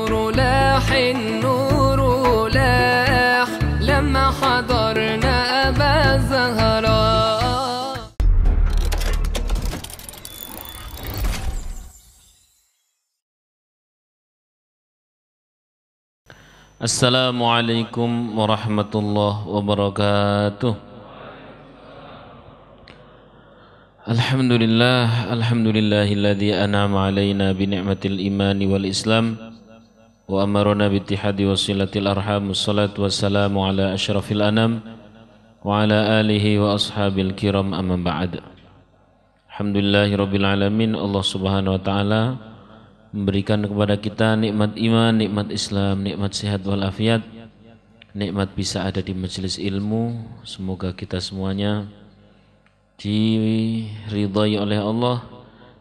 النور لاح النور لاح لما حضرنا أبا زهراء. Assalamualaikum warahmatullahi wabarakatuh. Alhamdulillahilladzi an'ama alaina bi ni'matil imani wal islam wa amarna bi ittihadi wasilatil arham. Wassalatu wassalamu ala asyrafil anam wa ala alihi wa ashabil kiram, amma ba'd. Alhamdulillahirabbil alamin. Allah Subhanahu wa taala memberikan kepada kita nikmat iman, nikmat Islam, nikmat sehat walafiat, nikmat bisa ada di majelis ilmu. Semoga kita semuanya diridhai oleh Allah,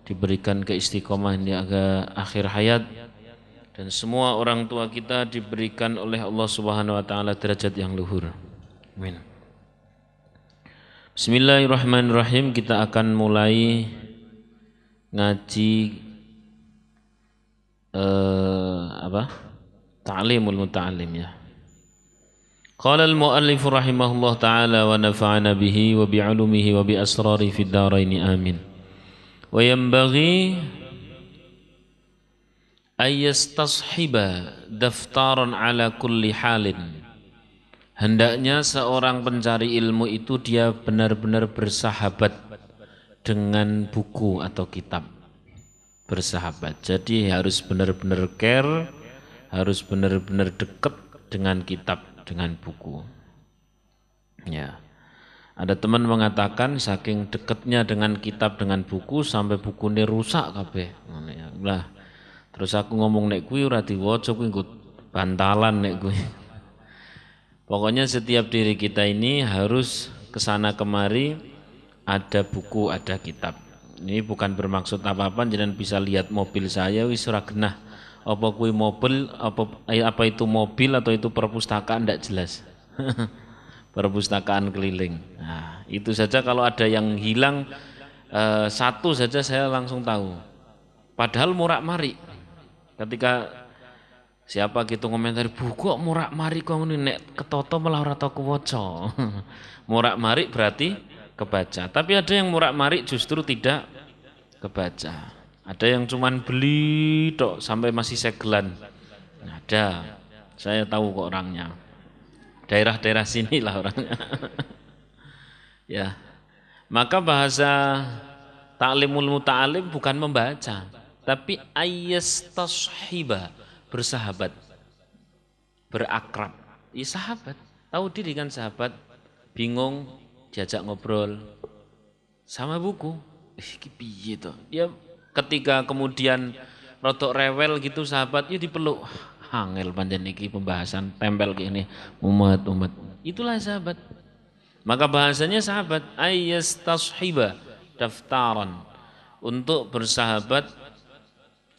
diberikan keistiqomah di akhir hayat, dan semua orang tua kita diberikan oleh Allah Subhanahu wa taala derajat yang luhur. Amin. Bismillahirrahmanirrahim. Kita akan mulai ngaji Ta'limul Muta'allim, ya. Qala al-muallif rahimahullah ta'ala wa nafa'ana bihi wa bi'ulumihi wa bi asrari fid dharaini amin. Wa yanbaghi ay yastashiba daftaran ala kulli halin. Hendaknya seorang pencari ilmu itu dia benar-benar bersahabat dengan buku atau kitab. Bersahabat. Jadi harus benar-benar care, harus benar-benar dekat dengan kitab, dengan buku. Ya. Ada teman mengatakan saking dekatnya dengan kitab, dengan buku sampai buku ini rusak kabeh. Lah. Terus aku ngomong nek kuwi ora diwaca kuwi nggo bantalan nek kuwi. Pokoknya setiap diri kita ini harus kesana kemari ada buku, ada kitab. Ini bukan bermaksud apa-apa, jangan bisa lihat mobil saya wis ora genah. Apa kuwi mobil, apa itu mobil atau itu perpustakaan, ndak jelas. Perpustakaan keliling. Nah, itu saja kalau ada yang hilang satu saja saya langsung tahu. Padahal murak-marik. Ketika siapa gitu komentar, "Bu kok murak-marik kok ngene, nek ketoto malah ora tau kuwaca." Murak-marik berarti kebaca. Tapi ada yang murak-marik justru tidak kebaca. Ada yang cuman beli tok sampai masih segelan. Ada. Saya tahu kok orangnya. Daerah-daerah sini lah orangnya. Ya. Maka bahasa ta'limul muta'alim bukan membaca, tapi ayyastashiba, bersahabat, berakrab. Ya sahabat. Tahu diri kan sahabat, bingung diajak ngobrol sama buku. Iki piye to? Ya ketika kemudian rodok rewel gitu sahabat, ya dipeluk. Angel pancen iki pembahasan tempel gini umat. Itulah sahabat. Maka bahasanya sahabat ayyastashiba daftaran, untuk bersahabat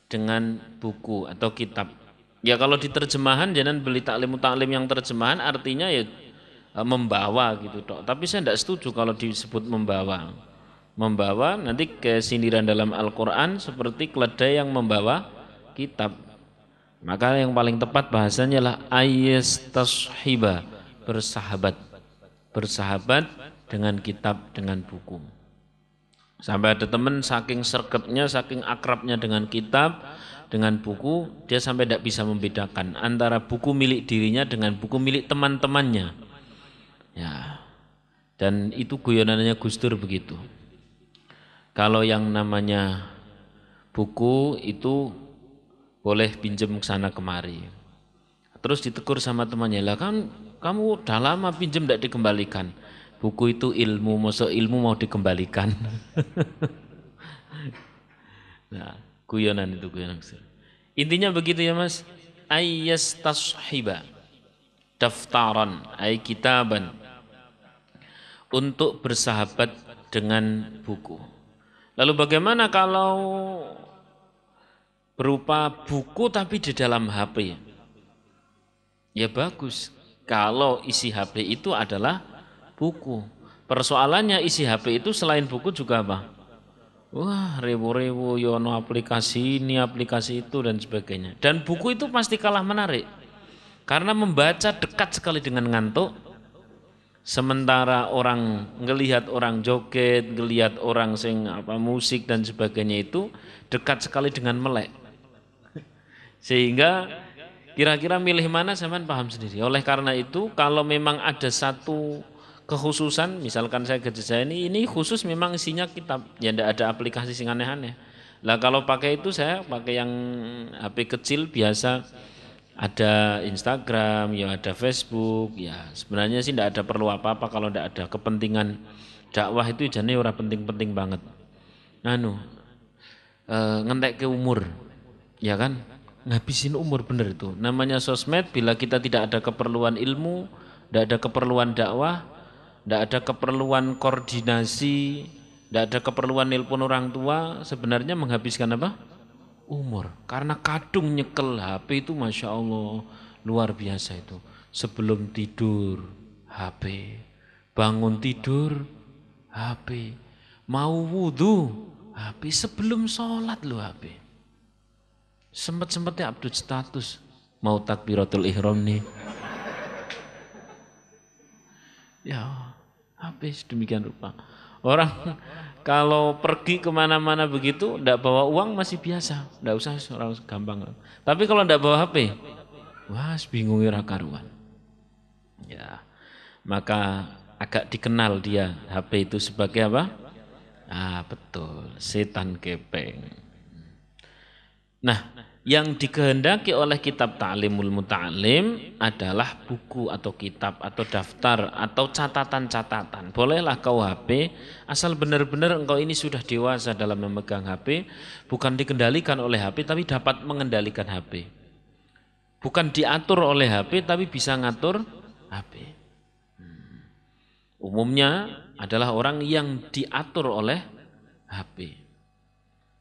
dengan buku atau kitab. Ya kalau di terjemahan jangan beli taklim yang terjemahan artinya ya membawa gitu toh. Tapi saya tidak setuju kalau disebut membawa. Membawa nanti kesindiran dalam Al-Quran seperti keledai yang membawa kitab. Maka yang paling tepat bahasanya lah ayyastashiba, bersahabat. Bersahabat dengan kitab, dengan buku. Sampai ada teman saking serketnya, saking akrabnya dengan kitab, dengan buku, dia sampai tidak bisa membedakan antara buku milik dirinya dengan buku milik teman-temannya. Ya, dan itu guyonannya Gus Dur begitu. Kalau yang namanya buku itu boleh pinjem ke sana kemari. Terus ditegur sama temannya, lah kan kamu udah lama pinjem tidak dikembalikan. Buku itu ilmu, masa ilmu mau dikembalikan. Nah, guyonan itu guyonan. Intinya begitu ya Mas. Ayyastashiba daftaran ay kitaban, untuk bersahabat dengan buku. Lalu bagaimana kalau berupa buku tapi di dalam HP? Ya bagus kalau isi HP itu adalah buku. Persoalannya isi HP itu selain buku juga apa? Wah, rewo-rewo, yono aplikasi ini, aplikasi itu dan sebagainya. Dan buku itu pasti kalah menarik. Karena membaca dekat sekali dengan ngantuk. Sementara orang ngelihat orang joget, ngelihat orang sing apa musik dan sebagainya itu dekat sekali dengan melek. Sehingga kira-kira milih mana sampean paham sendiri. Oleh karena itu kalau memang ada satu kekhususan, misalkan saya gadget saya ini khusus memang isinya kitab, ya tidak ada aplikasi sing aneh-aneh. Lah kalau pakai itu saya pakai yang HP kecil biasa, ada Instagram, ya ada Facebook, ya sebenarnya sih tidak ada perlu apa-apa kalau tidak ada kepentingan dakwah itu jane ora penting-penting banget. Ngentek ke umur, ya kan? Ngabisin umur bener itu. Namanya sosmed bila kita tidak ada keperluan ilmu, tidak ada keperluan dakwah, tidak ada keperluan koordinasi, tidak ada keperluan nelpon orang tua, sebenarnya menghabiskan apa? Umur. Karena kadung nyekel HP itu Masya Allah luar biasa itu. Sebelum tidur HP, bangun tidur HP, mau wudhu HP, sebelum sholat lo HP. Sempet-sempetnya update status, mau takbiratul ihram nih. Ya, habis demikian rupa. Orang kalau pergi kemana-mana begitu, tidak bawa uang masih biasa, tidak usah orang gampang. Tapi kalau tidak bawa HP, wah bingung ora karuan. Ya, maka agak dikenal dia HP itu sebagai apa? Ah betul, setan kepeng. Nah, yang dikehendaki oleh kitab Ta'limul Muta'alim adalah buku atau kitab atau daftar atau catatan-catatan. Bolehlah kau HP, asal benar-benar engkau ini sudah dewasa dalam memegang HP, bukan dikendalikan oleh HP tapi dapat mengendalikan HP. Bukan diatur oleh HP tapi bisa ngatur HP. Umumnya adalah orang yang diatur oleh HP.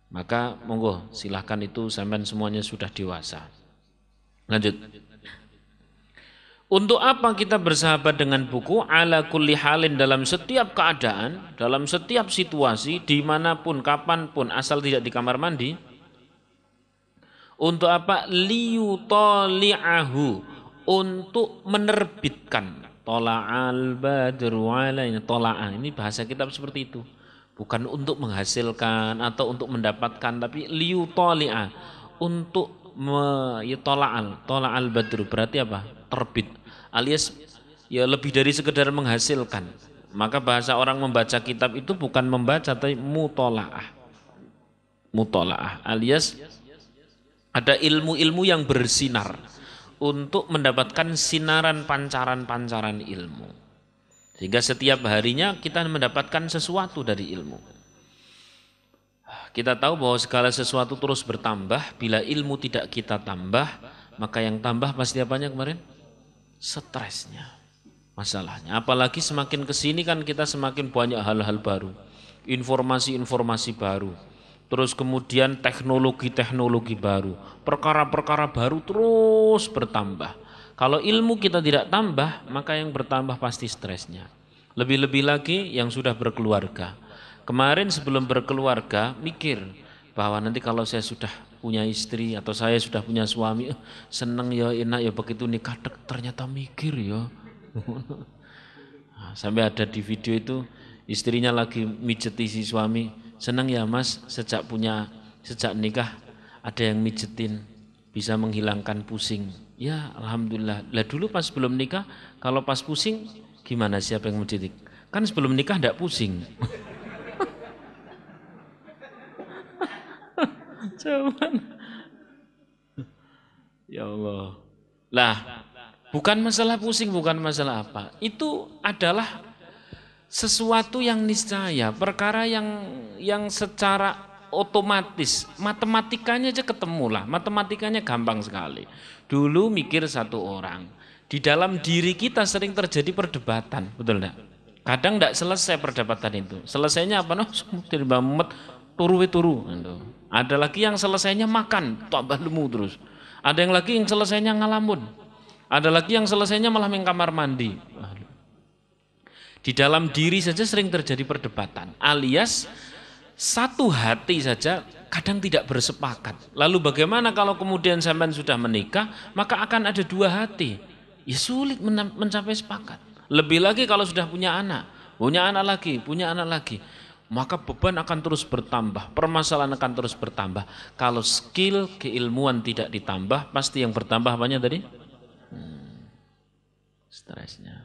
Maka monggo silahkan itu sampean semuanya sudah dewasa. Lanjut. Untuk apa kita bersahabat dengan buku? Ala kulli halin, dalam setiap keadaan, dalam setiap situasi, dimanapun, kapanpun, asal tidak di kamar mandi. Untuk apa? Liyutali'ahu, untuk menerbitkan. Tola'al badru alaina, tola'ah, ini bahasa kitab seperti itu. Bukan untuk menghasilkan atau untuk mendapatkan, tapi liyutali'a, untuk tola'al badru, berarti apa? Terbit, alias ya lebih dari sekedar menghasilkan. Maka bahasa orang membaca kitab itu bukan membaca tapi mutola'ah. Mutola'ah alias ada ilmu-ilmu yang bersinar untuk mendapatkan sinaran pancaran-pancaran ilmu. Sehingga setiap harinya kita mendapatkan sesuatu dari ilmu. Kita tahu bahwa segala sesuatu terus bertambah. Bila ilmu tidak kita tambah, maka yang tambah pasti apanya kemarin? Stresnya, masalahnya. Apalagi semakin kesini kan kita semakin banyak hal-hal baru, informasi-informasi baru, terus kemudian teknologi-teknologi baru, perkara-perkara baru terus bertambah. Kalau ilmu kita tidak tambah, maka yang bertambah pasti stresnya. Lebih-lebih lagi yang sudah berkeluarga. Kemarin sebelum berkeluarga mikir bahwa nanti kalau saya sudah punya istri atau saya sudah punya suami, seneng ya, enak ya, begitu nikah ternyata mikir ya. Sampai ada di video itu istrinya lagi mijeti si suami, seneng ya mas sejak nikah ada yang mijetin, bisa menghilangkan pusing. Ya alhamdulillah. Lah dulu pas belum nikah, kalau pas pusing gimana, siapa yang mendidik? Kan sebelum nikah enggak pusing. Cuman ya Allah. Lah, bukan masalah pusing, bukan masalah apa. Itu adalah sesuatu yang niscaya, perkara yang secara otomatis, matematikanya aja ketemu lah, matematikanya gampang sekali. Dulu mikir satu orang, di dalam diri kita sering terjadi perdebatan, betul enggak? Kadang enggak selesai perdebatan itu. Selesainya apa? Mbah Muhammad turu. Ada lagi yang selesainya makan, tambah lemu terus. Ada yang lagi yang selesainya ngalamun. Ada lagi yang selesainya malah main kamar mandi. Di dalam diri saja sering terjadi perdebatan, alias Satu hati saja kadang tidak bersepakat. Lalu bagaimana kalau kemudian sampean sudah menikah, maka akan ada dua hati. Ya sulit mencapai sepakat. Lebih lagi kalau sudah punya anak lagi, punya anak lagi. Maka beban akan terus bertambah, permasalahan akan terus bertambah. Kalau skill keilmuan tidak ditambah, pasti yang bertambah apanya tadi? Stresnya.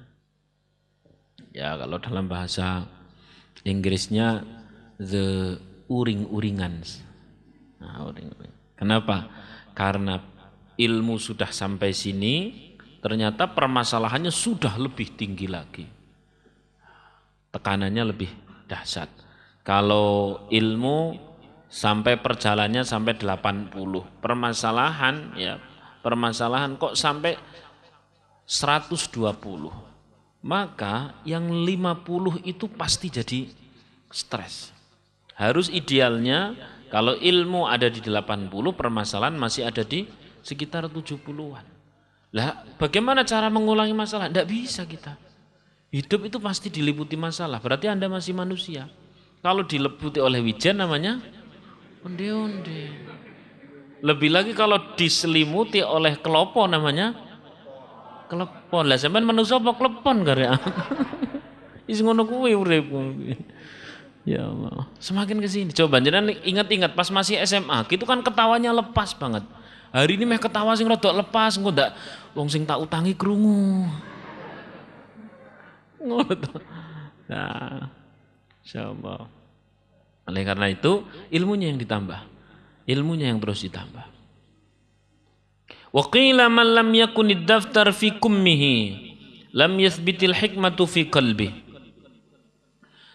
Ya kalau dalam bahasa Inggrisnya the uring-uringan. Nah, kenapa? Karena ilmu sudah sampai sini, ternyata permasalahannya sudah lebih tinggi lagi. Tekanannya lebih dahsyat. Kalau ilmu sampai perjalanannya sampai 80, permasalahan kok sampai 120. Maka yang 50 itu pasti jadi stres. Harus idealnya kalau ilmu ada di 80, permasalahan masih ada di sekitar 70-an. Lah, bagaimana cara mengulangi masalah? Tidak bisa kita. Hidup itu pasti diliputi masalah, berarti Anda masih manusia. Kalau diliputi oleh wijen namanya onde-onde. Lebih lagi kalau diselimuti oleh kelopo namanya kelepon. Lah sampean manusia apa kelepon karya? Is ngono kuwi urip. Ya Allah. Semakin ke sini coba jenengan ingat-ingat pas masih SMA, gitu kan ketawanya lepas banget. Hari ini meh ketawa sing rada lepas, engko ndak wong sing tak utangi krungu. Ngono to. Nah, insyaallah. Oleh karena itu ilmunya yang ditambah. Ilmunya yang terus ditambah. Wa qila man lam yakunid daftar fi kummihi lam yathbitil hikmatu fi qalbi.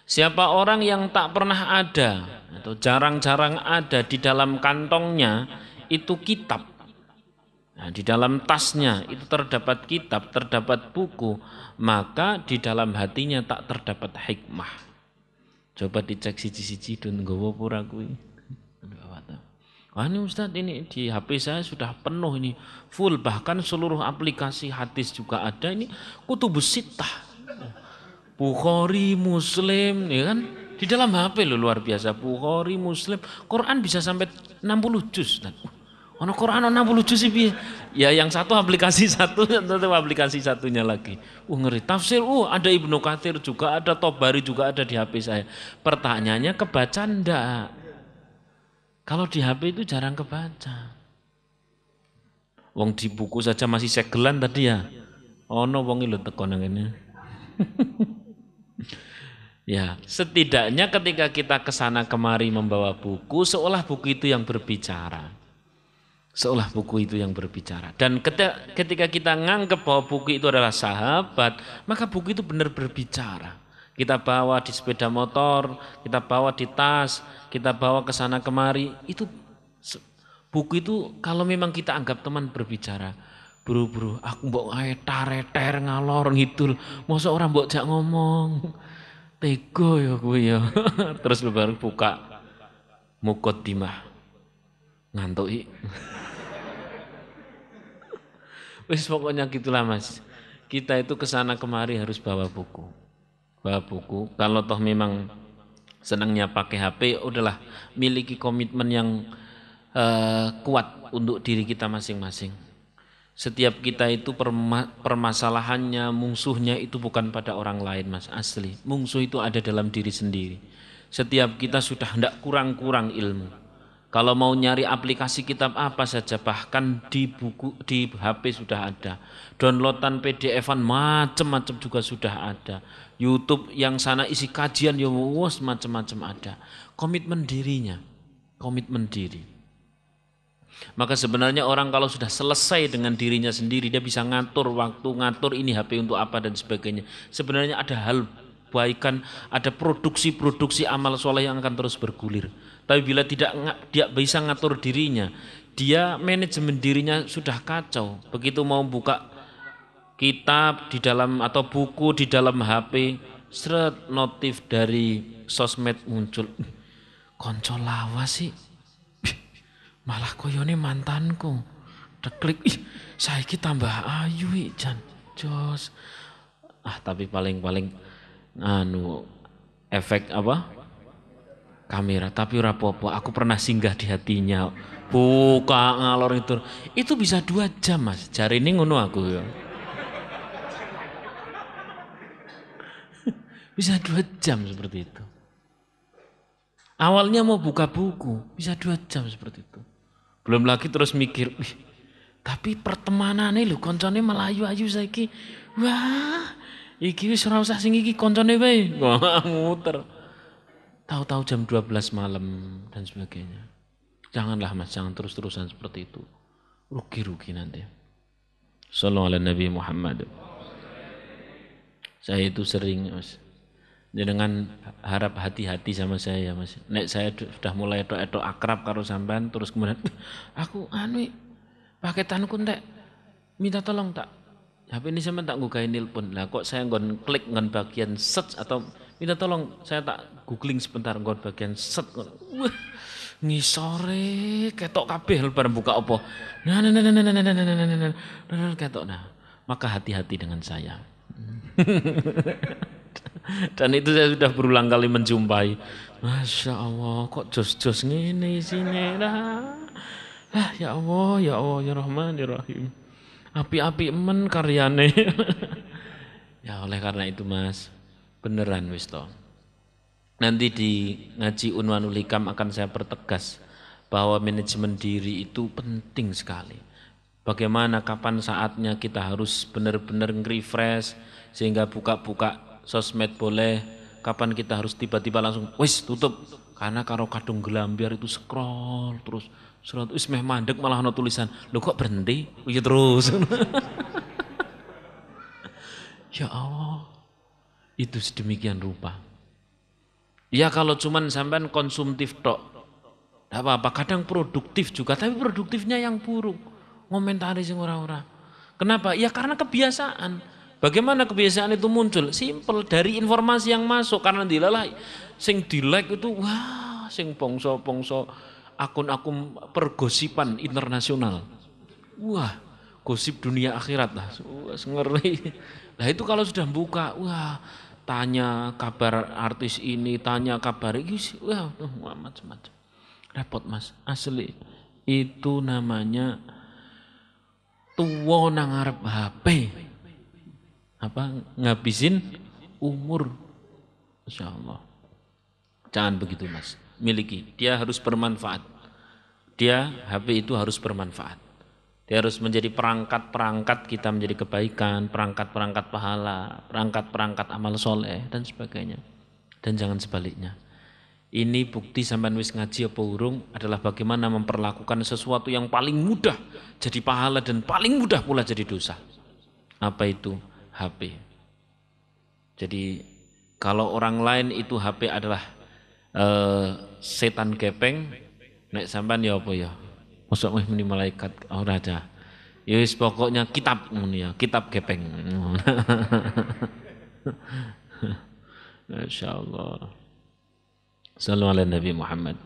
Siapa orang yang tak pernah ada atau jarang-jarang ada di dalam kantongnya itu kitab. Nah, di dalam tasnya itu terdapat kitab, terdapat buku, maka di dalam hatinya tak terdapat hikmah. Coba dicek siji-siji dan nggawa pura kuwi. Wah ini Ustaz, ini di HP saya sudah penuh ini, full, bahkan seluruh aplikasi hadis juga ada, ini kutubus sittah. Bukhari, Muslim, ya kan? Di dalam HP loh, luar biasa. Bukhari, Muslim, Quran bisa sampai 60 juz. Ono Quran 60 juz sih. Ya yang satu aplikasi satu, atau aplikasi satunya lagi. Ngeri. Tafsir, ada Ibnu Katsir juga, ada Tobari juga ada di HP saya. Pertanyaannya kebaca enggak? Kalau di HP itu jarang kebaca. Wong di buku saja masih segelan tadi ya. Ono wong lho teko nang ngene. Ya, setidaknya ketika kita kesana kemari membawa buku, seolah buku itu yang berbicara. Seolah buku itu yang berbicara. Dan ketika kita nganggap bahwa buku itu adalah sahabat, maka buku itu benar berbicara. Kita bawa di sepeda motor, kita bawa di tas, kita bawa ke sana kemari. Itu buku itu kalau memang kita anggap teman berbicara. Bro, aku mbok ae tareter ngalor ngidul. Mosok ora mbok jak ngomong. Tego ya kuwi ya. Terus baru buka muqaddimah. Ngantuki. Wis pokoknya gitulah Mas. Kita itu kesana kemari harus bawa buku. Bawa buku. Kalau toh memang senangnya pakai HP, udahlah miliki komitmen yang kuat untuk diri kita masing-masing. Setiap kita itu permasalahannya, musuhnya itu bukan pada orang lain Mas, asli. Musuh itu ada dalam diri sendiri. Setiap kita sudah hendak kurang-kurang ilmu. Kalau mau nyari aplikasi kitab apa saja, bahkan di buku di HP sudah ada. Downloadan PDF-an macam-macam juga sudah ada. YouTube yang sana isi kajian ya wos macam-macam ada. Komitmen dirinya, komitmen diri. Maka sebenarnya orang kalau sudah selesai dengan dirinya sendiri, dia bisa ngatur waktu, ngatur ini HP untuk apa dan sebagainya. Sebenarnya ada hal baikan, ada produksi-produksi amal soleh yang akan terus bergulir. Tapi bila dia bisa ngatur dirinya, dia manajemen dirinya sudah kacau. Begitu mau buka kitab di dalam atau buku di dalam HP, seret notif dari sosmed muncul. Konco lawas sih. Malah koyone mantanku. Deklik, saiki tambah ayu jan. Jos. Tapi paling efek apa? kamera, tapi ora apa-apa, aku pernah singgah di hatinya. Buka ngalor itu bisa 2 jam Mas. Jari ini ngono aku ya. Bisa 2 jam seperti itu. Awalnya mau buka buku, bisa 2 jam seperti itu. Belum lagi terus mikir, tapi pertemanane lho koncone melayu-ayu saiki. Wah, iki wis ora usah sing iki koncone wae. Wah, muter. Tahu-tahu jam 12 malam dan sebagainya. Janganlah Mas, jangan terus-terusan seperti itu. Rugi-rugi nanti. Sallallahu alaihi Nabi Muhammad. Saya itu sering Mas, dengan harap hati-hati sama saya Mas. Nek saya sudah mulai etok-etok akrab karo sampean terus kemudian aku paketanku entek minta tolong tak HP ini sampean tak nggugahi nelpon. Lah kok saya nggon klik nggon bagian search atau minta tolong saya tak googling sebentar nggon bagian search. Wah, ngisore ketok kabeh bareng buka apa. Nah ketok nah. Maka hati-hati dengan saya. Dan itu saya sudah berulang kali menjumpai. Masya Allah, kok jos-jos ngene sini lah. Ya Allah, ya Rahman, ya Rahim. Api-api men karyane. Ya oleh karena itu Mas, beneran wis toh. Nanti di ngaji Unwanul Hikam akan saya pertegas bahwa manajemen diri itu penting sekali. Bagaimana kapan saatnya kita harus benar-benar nge-refresh sehingga buka-buka sosmed boleh, kapan kita harus tiba-tiba langsung wis tutup karena karo kadung gelambiar itu scroll terus wis meh mandek malah ono tulisan lho kok berhenti iya terus. Ya Allah, itu sedemikian rupa. Ya kalau cuman sampean konsumtif tok tidak apa-apa, kadang produktif juga, tapi produktifnya yang buruk, ngomentari sing ora-ora. Kenapa? Ya karena kebiasaan. Bagaimana kebiasaan itu muncul? Simple, dari informasi yang masuk, karena dilalah sing di-like itu wah, sing pongso-pongso akun-akun pergosipan internasional. Wah, gosip dunia akhirat lah. Wah, ngeri. Nah, itu kalau sudah buka, wah, tanya kabar artis ini, tanya kabar ini, wah, macam-macam. Repot Mas, asli. Itu namanya tuwa nang ngarep HP. Apa ngabisin umur. Masya Allah. Jangan begitu Mas. Miliki, dia harus bermanfaat. Dia HP itu harus bermanfaat. Dia harus menjadi perangkat-perangkat kita menjadi kebaikan, perangkat-perangkat pahala, perangkat-perangkat amal soleh dan sebagainya. Dan jangan sebaliknya. Ini bukti sampean wis ngaji apa urung adalah bagaimana memperlakukan sesuatu yang paling mudah jadi pahala dan paling mudah pula jadi dosa. Apa itu? HP. Jadi kalau orang lain itu HP adalah setan gepeng, nek sampean ya apa ya? Mosok muni malaikat ora ada. Ya wis pokoknya kitab ngono ya, kitab gepeng. Masyaallah. Sallallahu alaihi Nabi Muhammad.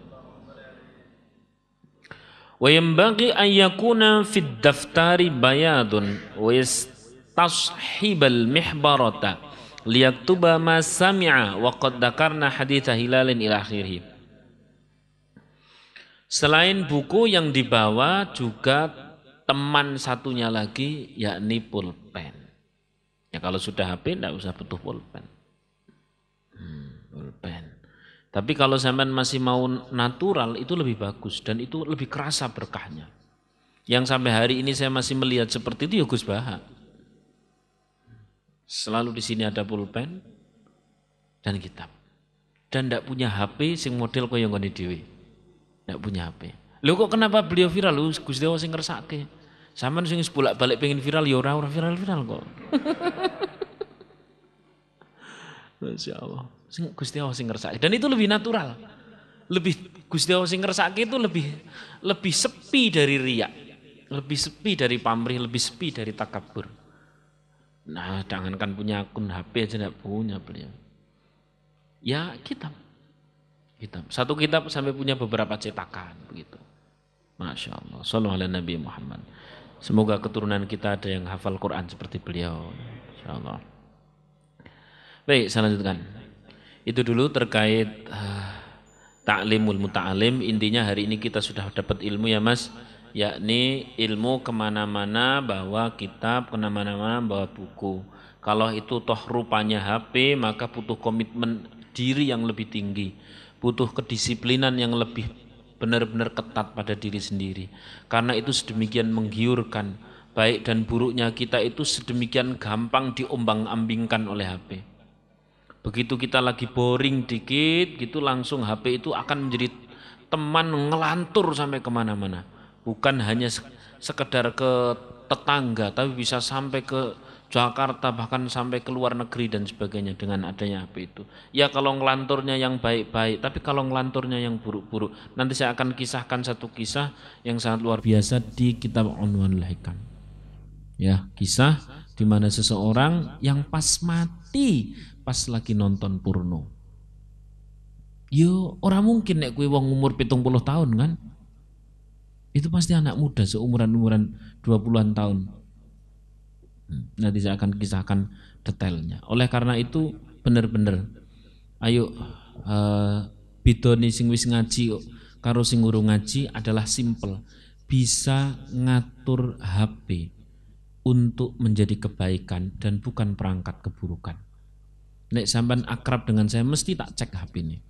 Wa yanbaghi an yakuna fid daftari bayadun wa yastashibal mihbarata liyaktuba ma sami'a wa qad dzakarna haditsa hilalin ila akhirih. Selain buku yang dibawa juga teman satunya lagi yakni pulpen. Ya kalau sudah HP tidak usah butuh pulpen. Pulpen. Tapi kalau sampean masih mau natural itu lebih bagus dan itu lebih kerasa berkahnya. Yang sampai hari ini saya masih melihat seperti itu ya Gus Baha. Selalu di sini ada pulpen dan kitab. Dan tidak punya HP sing model kaya ngene dhewe. Tidak punya HP. Lho kok kenapa beliau viral? Lho Gusti Allah sing ngersake. Sampeyan sing bolak-balik pengen viral ya ora viral-viral kok. Masya Allah. Gusti Allah sing ngersake. Dan itu lebih natural. Lebih Gusti Allah sing ngersake itu lebih sepi dari riak. Lebih sepi dari pamrih, lebih sepi dari takabur. Nah, jangankan punya akun HP aja tidak punya beliau. Ya kitab. Satu kitab sampai punya beberapa cetakan begitu. Masya Allah. Sallallahu alaihi Nabi Muhammad. Semoga keturunan kita ada yang hafal Quran seperti beliau. Insya Allah. Baik, saya lanjutkan. Itu dulu terkait ta'limul muta'alim, intinya hari ini kita sudah dapat ilmu ya Mas, yakni ilmu kemana-mana bawa kitab, kemana-mana bawa buku. Kalau itu toh rupanya HP, maka butuh komitmen diri yang lebih tinggi, butuh kedisiplinan yang lebih benar-benar ketat pada diri sendiri. Karena itu sedemikian menggiurkan, baik dan buruknya kita itu sedemikian gampang diombang-ambingkan oleh HP. Begitu kita lagi boring dikit gitu langsung HP itu akan menjadi teman ngelantur sampai kemana-mana. Bukan hanya sekedar ke tetangga, tapi bisa sampai ke Jakarta, bahkan sampai ke luar negeri dan sebagainya dengan adanya HP itu. Ya kalau ngelanturnya yang baik-baik, tapi kalau ngelanturnya yang buruk-buruk. Nanti saya akan kisahkan satu kisah yang sangat luar biasa di kitab Unwanul Hikam. Ya, kisah di mana seseorang yang pas mati pas lagi nonton porno. Yo, orang mungkin nek kuwi wong umur 70 tahun kan. Itu pasti anak muda seumuran-umuran 20-an tahun. Nanti saya akan kisahkan detailnya. Oleh karena itu benar-benar ayo bidoni sing wis ngaji karo sing urung ngaji adalah simple. Bisa ngatur HP untuk menjadi kebaikan dan bukan perangkat keburukan. Nek sampean akrab dengan saya mesti tak cek HP ini.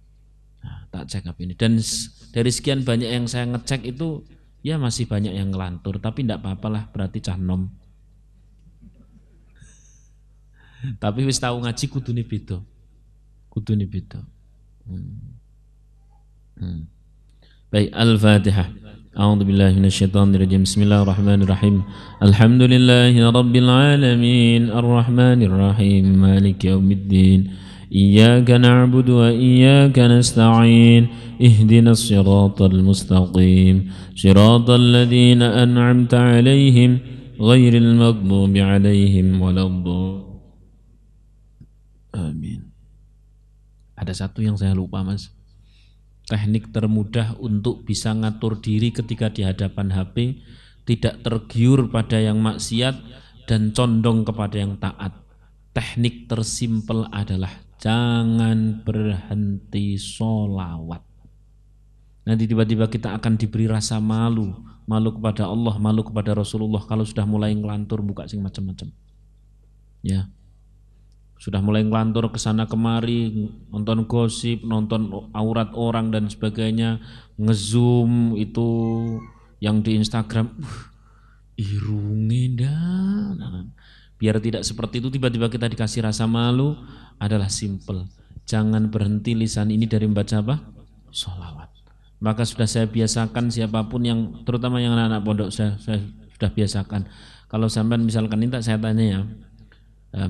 Nah, tak cek HP ini. Dan dari sekian banyak yang saya ngecek itu ya masih banyak yang ngelantur, tapi tidak apa-apalah, berarti cah nom. Tapi wis tahu ngaji kudune beda. Kudune beda. Baik, Al-Fatihah. A'udzu billahi minasyaitonir rajim. Bismillahirrahmanirrahim. Alhamdulillahi rabbil alamin, arrahmanir rahim, maliki yaumiddin. Iyyaka na'budu wa iyyaka nasta'in. Ihdinas siratal mustaqim. Siratal ladzina an'amta 'alaihim ghairil maghdubi 'alaihim waladdallin. Amin. Ada satu yang saya lupa Mas. Teknik termudah untuk bisa ngatur diri ketika di hadapan HP, tidak tergiur pada yang maksiat dan condong kepada yang taat. Teknik tersimpel adalah jangan berhenti sholawat. Nanti tiba-tiba kita akan diberi rasa malu, malu kepada Allah, malu kepada Rasulullah kalau sudah mulai ngelantur buka sing macam-macam. Ya. Sudah mulai ngelantur ke sana kemari, nonton gosip, nonton aurat orang dan sebagainya, ngezoom itu yang di Instagram, irungnya dan biar tidak seperti itu tiba-tiba kita dikasih rasa malu adalah simple. Jangan berhenti lisan ini dari membaca apa? Sholawat. Maka sudah saya biasakan siapapun yang terutama yang anak-anak pondok saya sudah biasakan. Kalau sampean misalkan ini tak saya tanya ya,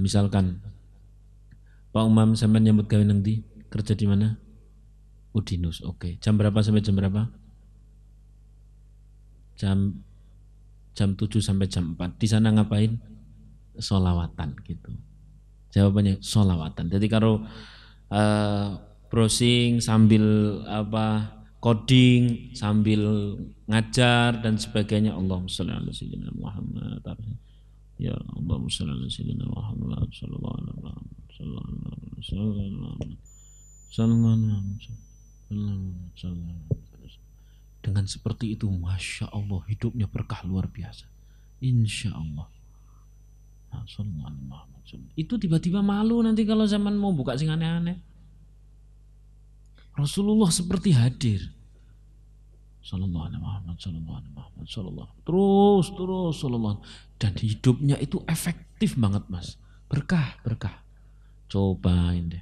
misalkan Pak Umam sampean nyambut gawe nang ndi? Kerja di mana? Udinus. Oke. Jam berapa sampai jam berapa? Jam 7 sampai jam 4. Di sana ngapain? Sholawatan gitu. Jawabannya sholawatan. Jadi kalau browsing sambil coding, sambil ngajar dan sebagainya, Allahumma sholli ala sayyidina Muhammad. Ya Allahumma sholli ala sayyidina Muhammad sallallahu alaihi wasallam. Dengan seperti itu, masya Allah, hidupnya berkah luar biasa. Insya Allah. Itu tiba-tiba malu nanti kalau zaman mau buka sing aneh-aneh. Rasulullah seperti hadir. Sallallahu alaihi Muhammad, sallallahu alaihi Muhammad, sallallahu. Terus sallallahu. Dan hidupnya itu efektif banget Mas. Berkah. Cobain.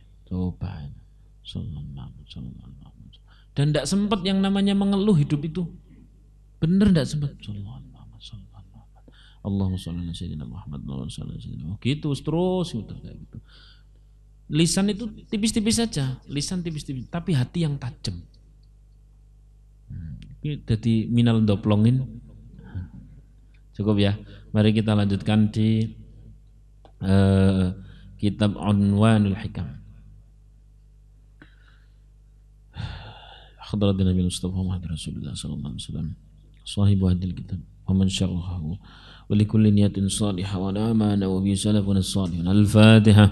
Dan tidak sempat yang namanya mengeluh hidup itu. Bener tidak sempat. Allahumma sholli ala sayyidina Muhammad wa ala sayyidina. Gitu terus kayak gitu. Lisan itu tipis-tipis saja, lisan tipis-tipis, tapi hati yang tajam. Jadi minal doplongin. Cukup ya. Mari kita lanjutkan di kitab Unwanul Hikam. Hadratin Nabi Mustafa Muhammad Rasulullah sallallahu alaihi wasallam. Sahibu hadil kitab ومن شرحه ولكل نية صالحة ونعمان وبه سلفنا الصالح. الفاتحة.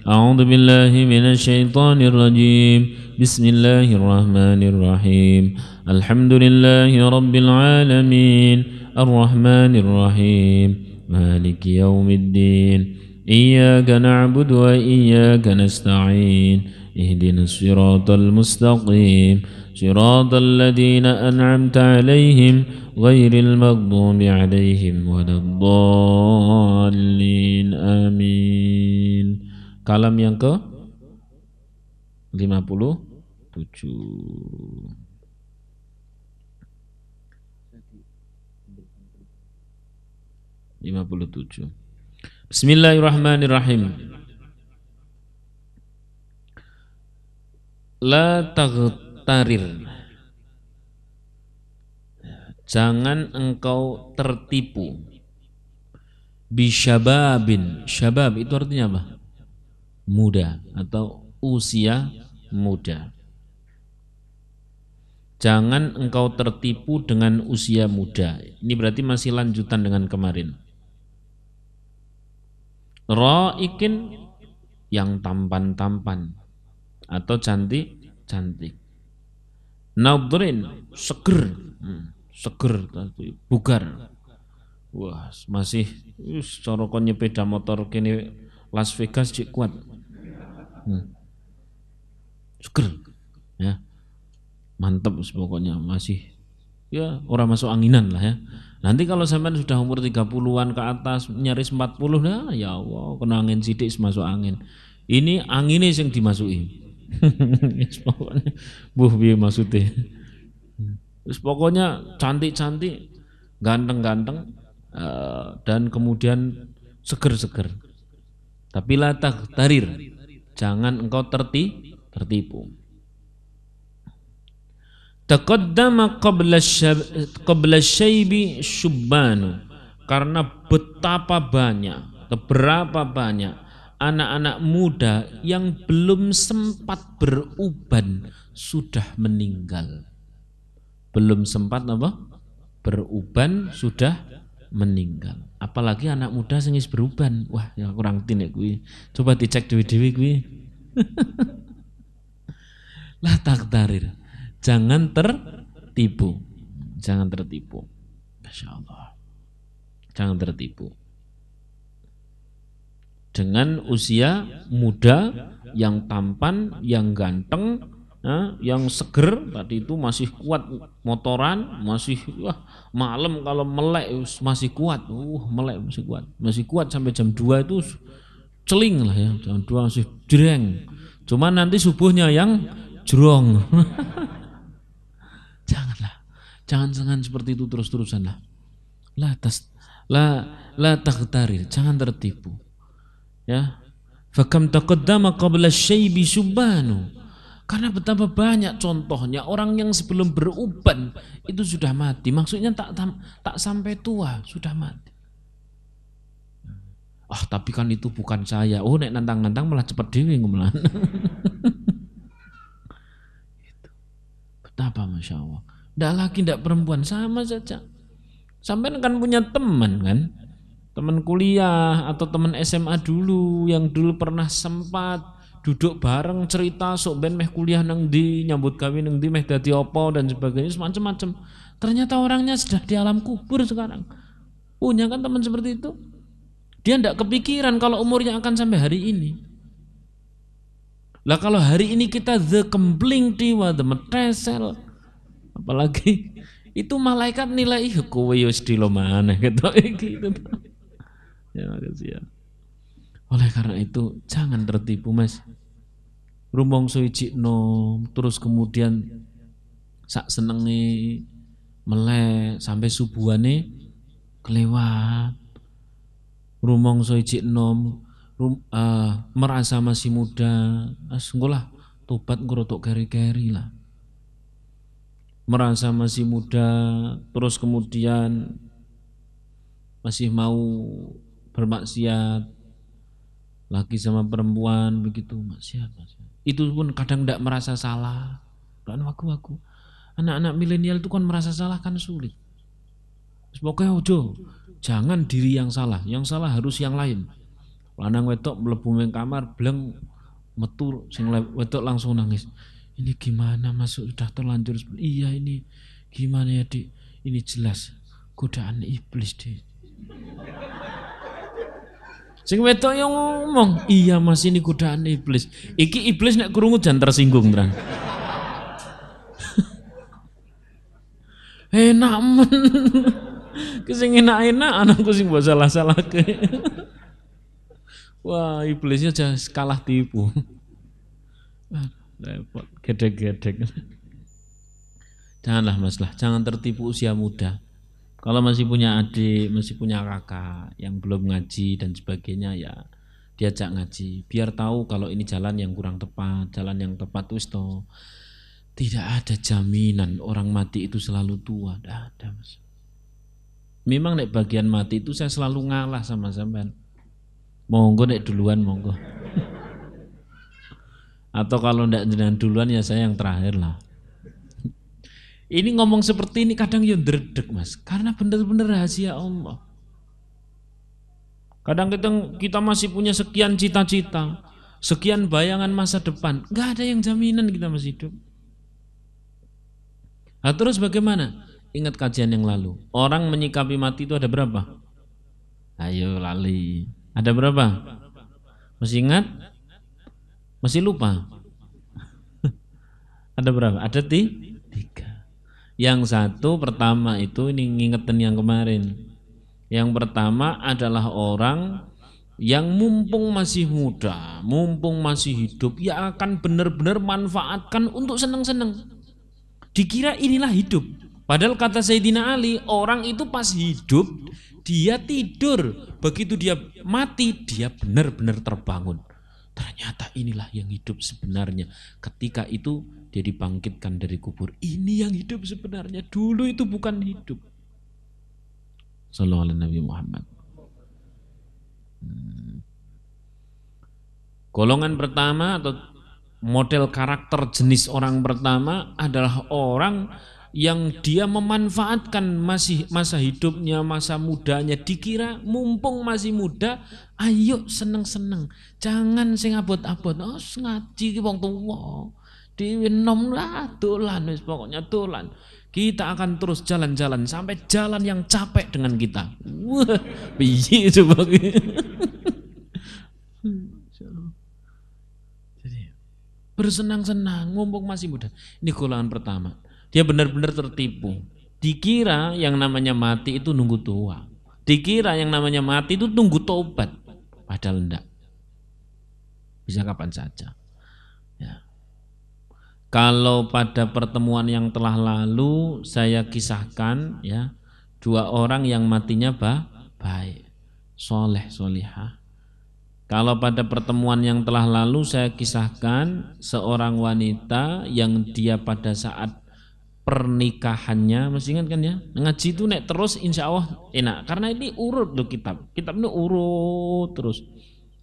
أعوذ بالله من الشيطان الرجيم. بسم الله الرحمن الرحيم. الحمد لله رب العالمين الرحمن الرحيم مالك يوم الدين إياك نعبد وإياك نستعين اهدنا الصراط المستقيم صراط الذين أنعمت عليهم غير المغضوب عليهم ولا الضالين آمين. Kalam yang ke 57. Bismillahirrahmanirrahim. La taghtarir. Jangan engkau tertipu. Bisyababin. Syabab itu artinya apa? Muda atau usia muda. Jangan engkau tertipu dengan usia muda. Ini berarti masih lanjutan dengan kemarin. Ra'ikin, yang tampan-tampan atau cantik-cantik. Nadrin, seger, seger, bugar. Wah, masih corokon nyepeda motor kini Las Vegas cik kuat. Seger, ya, mantap pokoknya, masih ya orang masuk anginan lah ya. Nanti kalau sampai sudah umur 30-an ke atas nyaris 40, nah ya Allah kena angin sidik masuk angin. Ini anginnya yang dimasuki. Pokoknya buh piye maksudnya. Terus pokoknya cantik-cantik, ganteng-ganteng, dan kemudian seger-seger. Tapi la taghtarir, jangan engkau tertipu. Taqaddama qabla syaibi syubbanu, karena betapa banyak, berapa banyak anak-anak muda yang belum sempat beruban sudah meninggal. Belum sempat apa? Beruban sudah meninggal. Apalagi anak muda sing wis beruban. Wah, ya kurang tinek kuwi. Coba dicek dewe-dewe kuwi. La taghtarir. Jangan tertipu. Jangan tertipu. Masya Allah. Jangan tertipu. Dengan usia muda, yang tampan, yang ganteng, yang seger, tadi itu masih kuat motoran, masih malam kalau melek masih kuat, melek masih kuat sampai jam 2 itu celing lah ya, jam 2 masih jreng. Cuma nanti subuhnya yang jrong. Jangan seperti itu terus-terusan lah. La taghtarir, jangan tertipu. Ya. Fakam taqaddama qabla syaibi syubbanu. Karena betapa banyak contohnya orang yang sebelum beruban itu sudah mati. Maksudnya tak sampai tua sudah mati. Tapi kan itu bukan saya. Nek nantang-nantang malah cepet dewe ngomong. Betapa Masya Allah. Ndak laki ndak perempuan sama saja. Sampai kan punya teman kan, teman kuliah atau teman SMA dulu yang dulu pernah sempat duduk bareng cerita sok ben meh kuliah nang ndi, nyambut gawe nang ndi, meh dadi apa dan sebagainya macam-macam. Ternyata orangnya sudah di alam kubur sekarang. Punya kan teman seperti itu? Dia ndak kepikiran kalau umurnya akan sampai hari ini. Lah kalau hari ini kita the kempling tiwa the metesel, apalagi itu malaikat nilai kowe yo sedilo maneh gitu. Ya makasih ya. Oleh karena itu jangan tertipu Mas. Rumangsa ijikno terus kemudian sak senenge melek sampai subuhane kelewat. Rumangsa ijikno merasa masih muda, senggolah tobat ngrodok keri-keri lah. Merasa masih muda, terus kemudian masih mau bermaksiat, laki sama perempuan begitu maksiat. Itu pun kadang tidak merasa salah. Dan aku anak-anak milenial itu kan merasa salah kan sulit. Pokoknya ojo, jangan diri yang salah harus yang lain. Lanang wedok mlebu ning kamar bleng metu sing wedok langsung nangis. Ini gimana masuk sudah terlanjur? Iya ini gimana ya Dik? Ini jelas godaan iblis Dik. Sing wedok yang ngomong, iya Mas ini godaan iblis. Iki iblis nek krungu jan tersinggung tenan. Enak men. Sing enak-enak anakku sing mbok salah-salahke. Wah, iblisnya jangan kalah tipu. Repot, gedek-gedek. Janganlah Mas lah, jangan tertipu usia muda. Kalau masih punya adik, masih punya kakak yang belum ngaji dan sebagainya, ya diajak ngaji. Biar tahu kalau ini jalan yang kurang tepat, jalan yang tepat itu. Tidak ada jaminan orang mati itu selalu tua, tidak ada Mas. Memang nek bagian mati itu saya selalu ngalah sama sampean. Monggo nek duluan monggo. Atau kalau ndak jenengan duluan ya saya yang terakhir lah. Ini ngomong seperti ini kadang ya ndredeg Mas, karena benar-benar rahasia Allah. Kadang kita masih punya sekian cita-cita, sekian bayangan masa depan, nggak ada yang jaminan kita masih hidup. Nah, terus bagaimana? Ingat kajian yang lalu. Orang menyikapi mati itu ada berapa? Ayo lali. Ada berapa? Masih ingat? Masih lupa? Ada berapa? Ada 3. Yang satu pertama itu ini ngingetin yang kemarin. Yang pertama adalah orang yang mumpung masih muda, mumpung masih hidup, ya akan benar-benar manfaatkan untuk senang-senang. Dikira inilah hidup. Padahal kata Sayyidina Ali, orang itu pas hidup, dia tidur. Begitu dia mati, dia benar-benar terbangun. Ternyata inilah yang hidup sebenarnya. Ketika itu dia dibangkitkan dari kubur. Ini yang hidup sebenarnya. Dulu itu bukan hidup. Sallallahu alaihi Nabi Muhammad. Golongan pertama atau model karakter jenis orang pertama adalah orang yang dia memanfaatkan masa hidupnya, masa mudanya, dikira mumpung masih muda, ayo seneng-seneng, jangan sing abot-abot, ngaji ki wong tuwa, dinom lah dolan, wis pokoknya dolan. Kita akan terus jalan-jalan sampai jalan yang capek dengan kita. Wah, piye coba ki. Jadi bersenang-senang mumpung masih muda. Ini golongan pertama. Dia benar-benar tertipu. Dikira yang namanya mati itu nunggu tua. Dikira yang namanya mati itu tunggu tobat. Padahal enggak. Bisa kapan saja. Ya. Kalau pada pertemuan yang telah lalu saya kisahkan ya 2 orang yang matinya baik, soleh, solihah. Kalau pada pertemuan yang telah lalu saya kisahkan seorang wanita yang dia pada saat pernikahannya, masih ingat kan ya? Ngaji itu nek terus insya Allah enak, karena ini urut loh kitab ini urut terus.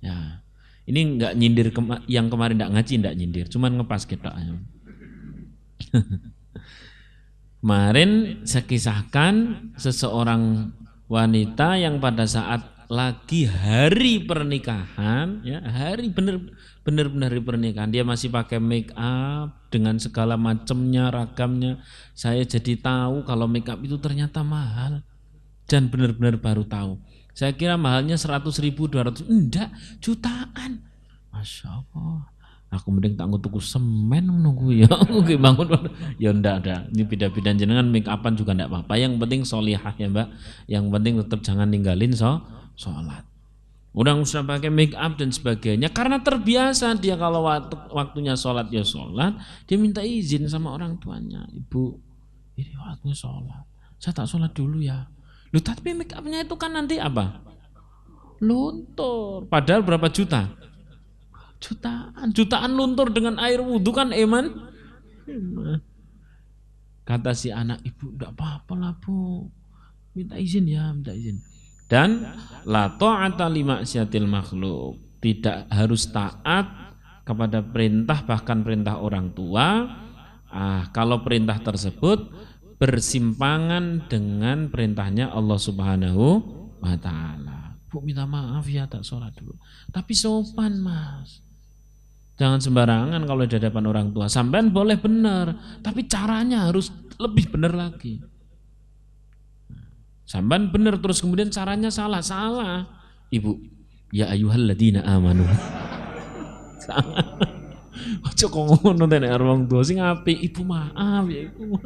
Ya, ini nggak nyindir yang kemarin nggak ngaji, nggak nyindir, cuman ngepas kita. Kemarin saya kisahkan seseorang wanita yang pada saat lagi hari pernikahan, ya hari benar-benar hari pernikahan, dia masih pakai make up dengan segala macamnya, ragamnya. Saya jadi tahu kalau make up itu ternyata mahal dan benar-benar baru tahu. Saya kira mahalnya 100.000, 200, enggak, jutaan. Masya Allah. Aku mending tak tuku semen nunggu ya, oke bangun. Ya ndak ada. Ini beda-beda jenengan make upan juga ndak apa-apa. Yang penting solihah ya Mbak. Yang penting tetap jangan ninggalin sholat. Udah usah pakai make up dan sebagainya karena terbiasa dia kalau waktunya sholat ya sholat, dia minta izin sama orang tuanya, ibu ini waktunya sholat, saya tak sholat dulu ya. Loh tapi make upnya itu kan nanti apa? Luntur. Padahal berapa juta? Jutaan luntur dengan air wudhu kan eman. Kata si anak, ibu enggak apa-apa lah bu, minta izin ya, minta izin. Dan la ta'ata li maksiatil makhluk, tidak harus taat kepada perintah bahkan perintah orang tua. Kalau perintah tersebut bersimpangan dengan perintahnya Allah Subhanahu wa Ta'ala. Bu, minta maaf ya tak sholat dulu, tapi sopan Mas, jangan sembarangan kalau di hadapan orang tua. Sampean boleh benar, tapi caranya harus lebih benar lagi. Sampean benar terus kemudian caranya salah. Ibu, ya ayyuhalladzina amanu. Aja kok ngono nek wong tua sing apik, ibu maaf ya ibu.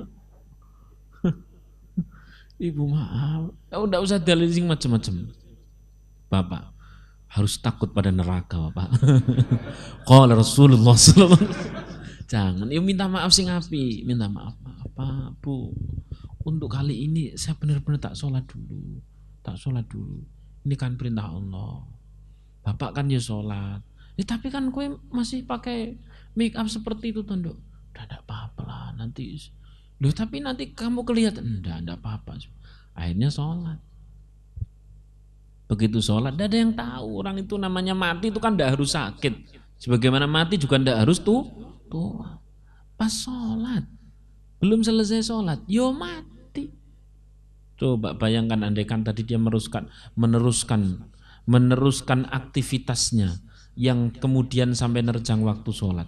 Ibu maaf. Enggak usah dalil sing macam-macam. Bapak harus takut pada neraka, Bapak. Qala Rasulullah sallallahu alaihi wasallam. Jangan, ya minta maaf sing apik, minta maaf. Pak, Bu. Untuk kali ini saya benar-benar tak sholat dulu. Ini kan perintah Allah. Bapak kan ya sholat. Ya, tapi kan kowe masih pakai make up seperti itu, Tondok. Udah enggak apa-apa lah nanti. Loh, tapi nanti kamu kelihatan. Enggak apa-apa. Akhirnya sholat. Begitu sholat, tidak ada yang tahu orang itu namanya mati itu kan tidak harus sakit. Sebagaimana mati juga tidak harus tua. Pas sholat, belum selesai sholat, yo mati. Coba bayangkan andaikan tadi dia meneruskan aktivitasnya yang kemudian sampai nerjang waktu sholat.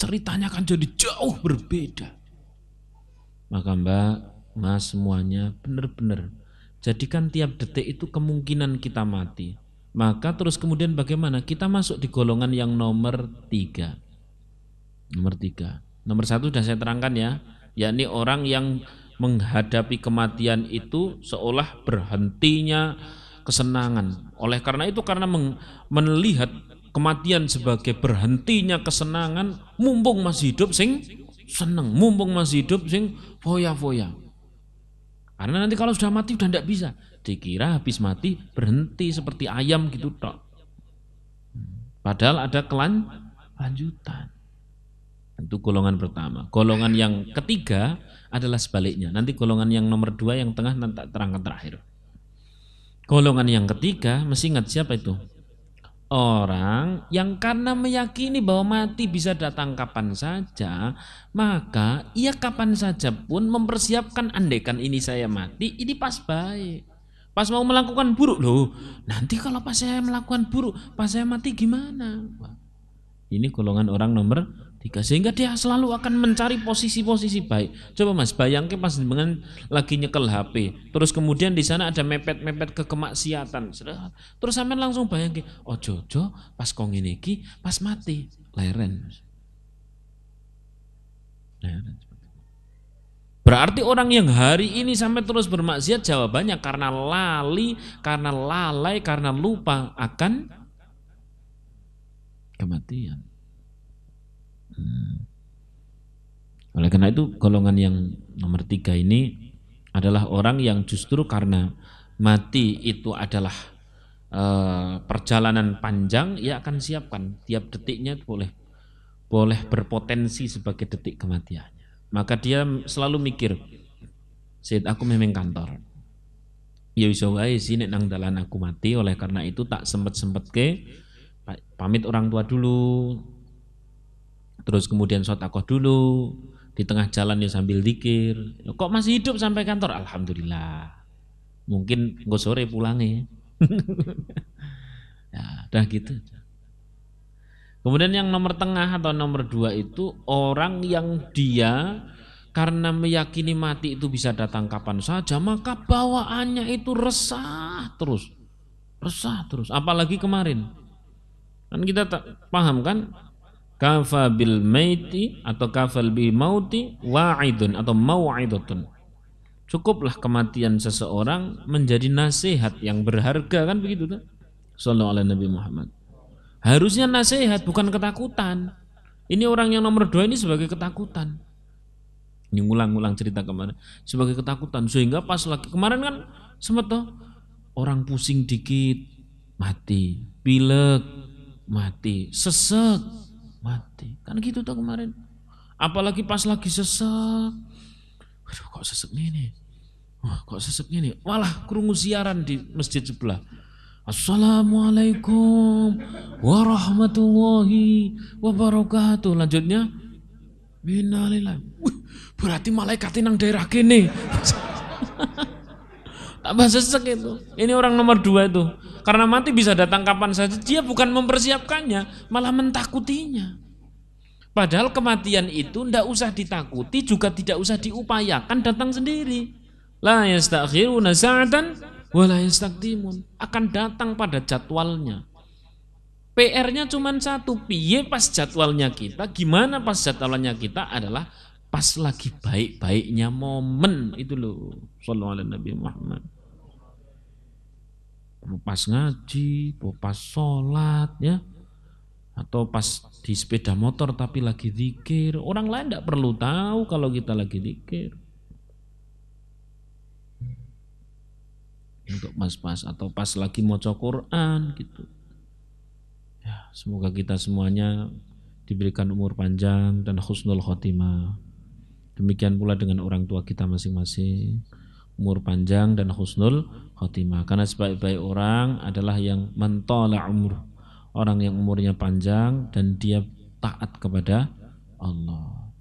Ceritanya kan jadi jauh berbeda. Maka Mbak, Mas semuanya benar-benar jadikan tiap detik itu kemungkinan kita mati. Maka terus kemudian bagaimana? Kita masuk di golongan yang nomor 3. Nomor 1 sudah saya terangkan ya, yakni orang yang menghadapi kematian itu seolah berhentinya kesenangan. Oleh karena itu, karena melihat kematian sebagai berhentinya kesenangan, mumpung masih hidup sing seneng, mumpung masih hidup sing foya-foya. Karena nanti kalau sudah mati sudah tidak bisa. Dikira habis mati berhenti seperti ayam gitu tok. Padahal ada kelanjutan. Itu golongan pertama. Golongan yang ketiga adalah sebaliknya. Nanti golongan yang nomor 2 yang tengah nanti terangkan terakhir. Golongan yang ketiga, mesti ingat siapa itu? Orang yang karena meyakini bahwa mati bisa datang kapan saja, maka ia kapan saja pun mempersiapkan, andaikan ini saya mati, ini pas baik. Pas mau melakukan buruk, loh nanti kalau pas saya melakukan buruk, pas saya mati gimana? Ini golongan orang nomor 3, sehingga dia selalu akan mencari posisi-posisi baik. Coba Mas bayangkan pas dengan lagi nyekel HP, terus kemudian di sana ada mepet-mepet ke kemaksiatan. Terus sampean langsung bayangkan, oh jojo pas kong ini ki pas mati leren. Berarti orang yang hari ini sampai terus bermaksiat, jawabannya karena lali, karena lalai, karena lupa akan kematian. Oleh karena itu golongan yang nomor 3 ini adalah orang yang justru karena mati itu adalah perjalanan panjang, ia akan siapkan tiap detiknya boleh berpotensi sebagai detik kematiannya. Maka dia selalu mikir, Sid aku memang kantor, ya iso wae sih nek nang dalan aku mati. Oleh karena itu tak sempet ke pamit orang tua dulu, terus kemudian sedekah dulu, di tengah jalan ya sambil zikir. Kok masih hidup sampai kantor? Alhamdulillah. Mungkin nggak sore pulangnya. Ya, udah gitu. Kemudian yang nomor tengah atau nomor 2 itu orang yang dia karena meyakini mati itu bisa datang kapan saja, maka bawaannya itu resah terus. Apalagi kemarin. Kan kita paham kan? Kafa bil maiti atau kafal bil mauti wa'idun atau mau'idatun. Cukuplah kematian seseorang menjadi nasihat yang berharga, kan begitu kan? Sallallahu alaihi Nabi Muhammad. Harusnya nasihat bukan ketakutan. Ini orang yang nomor 2 ini sebagai ketakutan. Ini ngulang-ngulang cerita kemarin sebagai ketakutan, sehingga pas lagi kemarin kan sempat toh orang pusing dikit mati, pilek mati, sesek mati, kan gitu tuh kemarin. Apalagi pas lagi sesek, aduh kok sesek ini, malah krungu siaran di masjid sebelah, Assalamualaikum warahmatullahi wabarakatuh. Lanjutnya Innalillahi. Berarti malaikat nang daerah kene. Tambah sesek itu. Ini orang nomor 2 itu. Karena mati bisa datang kapan saja. Dia bukan mempersiapkannya, malah mentakutinya. Padahal kematian itu tidak usah ditakuti, juga tidak usah diupayakan, datang sendiri. La yastakhiruna sa'atan wa la yastaqdimun. Akan datang pada jadwalnya. PR-nya cuma satu, piye pas jadwalnya kita, gimana pas jadwalnya kita adalah pas lagi baik-baiknya momen itu loh. Sallallahu alaihi Nabi Muhammad. Pas ngaji, pas sholat ya, atau pas di sepeda motor tapi lagi zikir. Orang lain tidak perlu tahu kalau kita lagi zikir. Untuk pas-pas atau pas lagi maca Quran gitu. Ya, semoga kita semuanya diberikan umur panjang dan husnul khotimah. Demikian pula dengan orang tua kita masing-masing, umur panjang dan husnul khotimah. Karena sebaik-baik orang adalah yang mentala umur, orang yang umurnya panjang dan dia taat kepada Allah.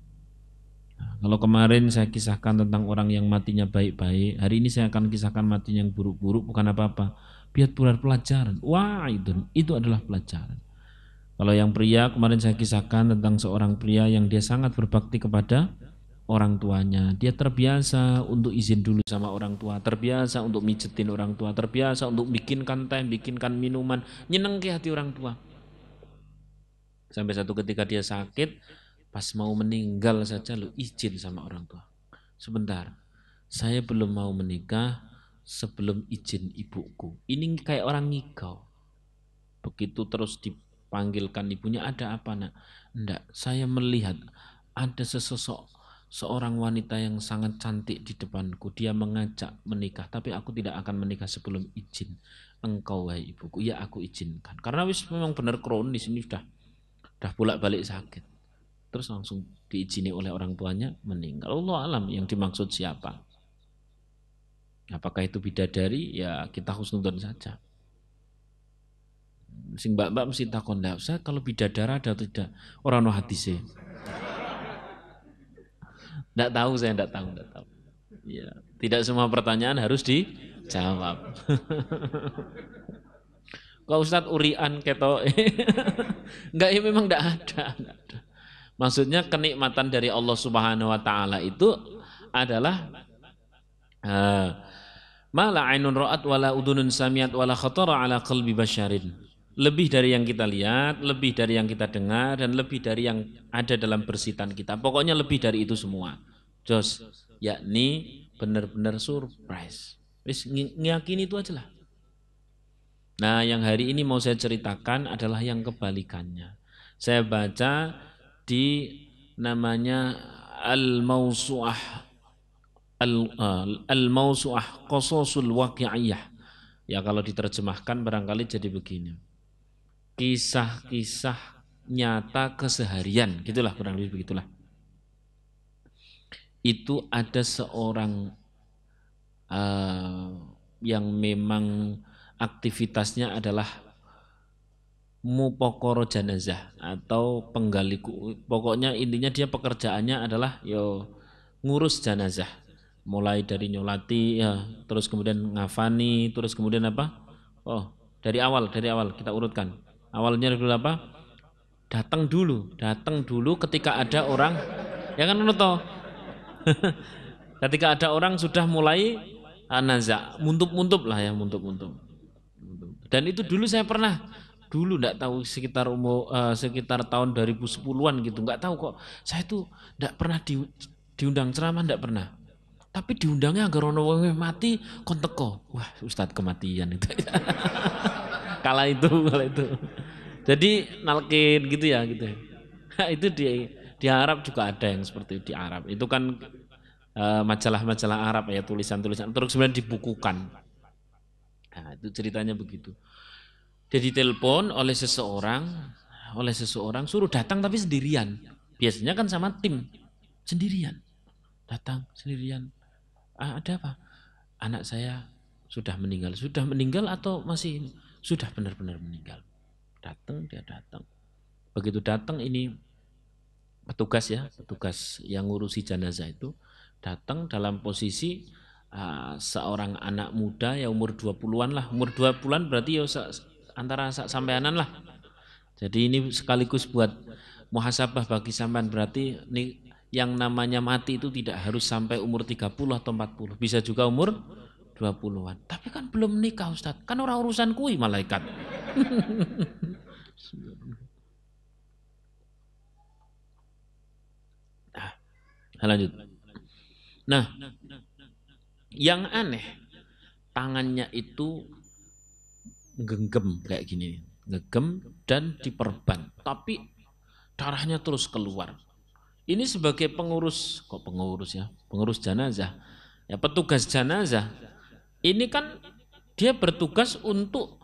Nah, kalau kemarin saya kisahkan tentang orang yang matinya baik-baik, hari ini saya akan kisahkan matinya yang buruk-buruk, bukan apa-apa. Biar pelajaran. Wah, itu adalah pelajaran. Kalau yang pria, kemarin saya kisahkan tentang seorang pria yang dia sangat berbakti kepada orang tuanya. Dia terbiasa untuk izin dulu sama orang tua, terbiasa untuk mijetin orang tua, terbiasa untuk bikinkan teh, bikinkan minuman, nyeneng ke hati orang tua. Sampai satu ketika dia sakit, pas mau meninggal saja lu izin sama orang tua. Sebentar, saya belum mau menikah sebelum izin ibuku. Ini kayak orang ngigau. Begitu terus dipanggilkan ibunya, ada apa nak? Enggak, saya melihat ada seorang wanita yang sangat cantik di depanku. Dia mengajak menikah, tapi aku tidak akan menikah sebelum izin engkau wahai ibuku. Ya aku izinkan. Karena wis memang benar kronis ini sudah bolak-balik sakit. Terus langsung diizini oleh orang tuanya meninggal. Allah alam yang dimaksud siapa. Apakah itu bidadari? Ya kita husnudzon saja. Sing mbak-mbak mesti takon, saya kalau bidadara ada atau tidak? Orang no hadise. Enggak tahu, saya enggak tahu. Ya, tidak semua pertanyaan harus dijawab. Kalau Ustadz urian keto, enggak, ya memang enggak ada. Maksudnya kenikmatan dari Allah Subhanahu Wa Taala itu adalah mala ainun ra'at wala udunun samiat wala khatara ala qalbi basyarin. Lebih dari yang kita lihat, lebih dari yang kita dengar, dan lebih dari yang ada dalam bersitan kita. Pokoknya lebih dari itu semua. Jos, yakni benar-benar surprise. Wis ngiyakini itu aja lah. Nah, yang hari ini mau saya ceritakan adalah yang kebalikannya. Saya baca di namanya Al-Mawsu'ah Al-Mawsu'ah Qasasul Waqi'iyah. Ya kalau diterjemahkan barangkali jadi begini. Kisah-kisah nyata keseharian, gitulah kurang lebih begitulah. Itu ada seorang yang memang aktivitasnya adalah mupokoro jenazah atau penggali, pokoknya intinya dia pekerjaannya adalah ngurus jenazah, mulai dari nyolati ya, terus kemudian ngafani, terus kemudian apa? Dari awal kita urutkan. Awalnya dulu apa? Datang dulu ketika ada orang, ya kan menurut ketika ada orang sudah mulai nazak, muntup lah ya, muntup. Dan itu dulu saya pernah, enggak tahu sekitar tahun 2010-an gitu, enggak tahu kok. Saya tuh enggak pernah diundang ceramah, enggak pernah. Tapi diundangnya agar ono wong mati kon teko. Wah, Ustadz kematian itu. Kala itu. Jadi nalkin gitu ya. Itu di Arab juga ada yang seperti itu di Arab. Itu kan majalah-majalah Arab ya, tulisan-tulisan terus kemudian dibukukan. Nah, itu ceritanya begitu. Jadi telepon oleh seseorang suruh datang tapi sendirian. Biasanya kan sama tim, sendirian. Datang sendirian. Ada apa? Anak saya sudah meninggal atau masih sudah benar-benar meninggal. Dia datang. Begitu datang ini petugas ya, petugas yang ngurusi jenazah itu datang dalam posisi seorang anak muda ya umur 20-an lah. Umur 20-an berarti ya antara sampeanan lah. Jadi ini sekaligus buat muhasabah bagi sampean, berarti ini yang namanya mati itu tidak harus sampai umur 30 atau 40, bisa juga umur 20-an. Tapi kan belum nikah Ustadz, kan orang urusan kui malaikat. Lanjut. Nah, yang aneh, tangannya itu genggam kayak gini, ngegem dan diperban, tapi darahnya terus keluar. Ini sebagai pengurus, kok pengurus ya, pengurus jenazah, ya petugas jenazah. Ini kan dia bertugas untuk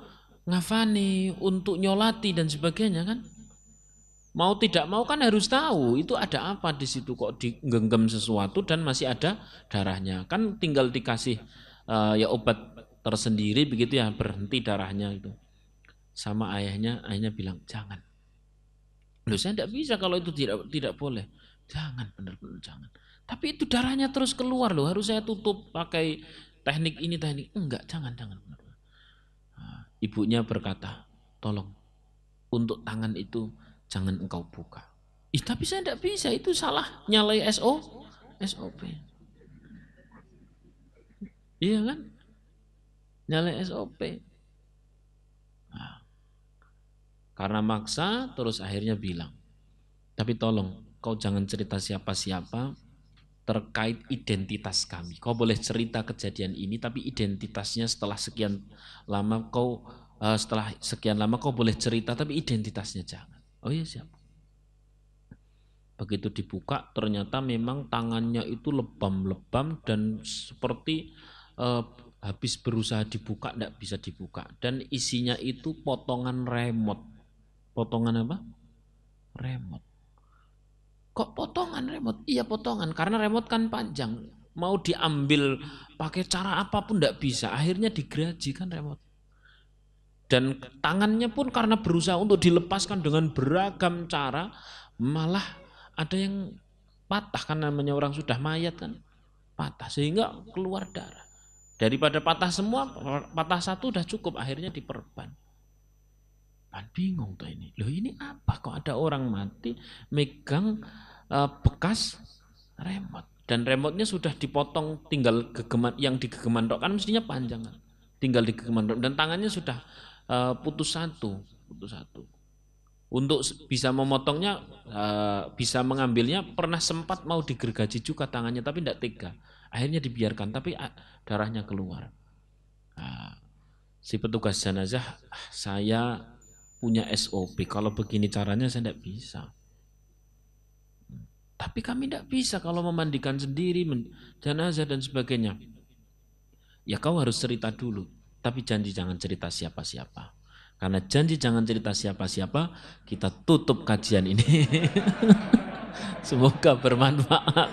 ngafani, untuk nyolati dan sebagainya kan. Mau tidak mau kan harus tahu itu ada apa di situ, kok digenggam sesuatu dan masih ada darahnya. Kan tinggal dikasih ya obat tersendiri begitu ya, berhenti darahnya itu. Sama ayahnya bilang jangan. Loh, saya tidak bisa kalau itu tidak boleh. Jangan, benar-benar jangan. Tapi itu darahnya terus keluar loh, harus saya tutup pakai teknik ini teknik. Enggak, jangan. Nah, ibunya berkata, tolong untuk tangan itu jangan engkau buka. Tapi saya tidak bisa, itu salah nyalai SOP. Iya kan? Nyalai SOP. Nah, karena maksa terus akhirnya bilang, tapi tolong kau jangan cerita siapa-siapa terkait identitas kami. Kau boleh cerita kejadian ini, tapi identitasnya setelah sekian lama kau boleh cerita, tapi identitasnya jangan. Oh iya siap. Begitu dibuka ternyata memang tangannya itu lebam-lebam dan seperti habis berusaha dibuka tidak bisa dibuka, dan isinya itu potongan remote. Potongan apa? Remote. Kok potongan remote? Iya potongan, karena remote kan panjang. Mau diambil pakai cara apapun tidak bisa. Akhirnya digergaji kan remote. Dan tangannya pun karena berusaha untuk dilepaskan dengan beragam cara, malah ada yang patah, kan namanya orang sudah mayat kan, patah sehingga keluar darah. Daripada patah semua, patah satu udah cukup, akhirnya diperban. Kan bingung tuh ini. Loh ini apa kok ada orang mati megang bekas remote, dan remote-nya sudah dipotong, tinggal gegeman, yang digegeman tok kan mestinya panjang kan. Tinggal digegeman tok, dan tangannya sudah putus satu. Untuk bisa memotongnya, bisa mengambilnya, pernah sempat mau digergaji juga tangannya, tapi tidak tega. Akhirnya dibiarkan, tapi darahnya keluar. Si petugas jenazah, saya punya SOP, kalau begini caranya saya tidak bisa. Tapi kami tidak bisa kalau memandikan sendiri, jenazah dan sebagainya. Ya kau harus cerita dulu, tapi janji jangan cerita siapa-siapa. Karena janji jangan cerita siapa-siapa, kita tutup kajian ini. Semoga bermanfaat.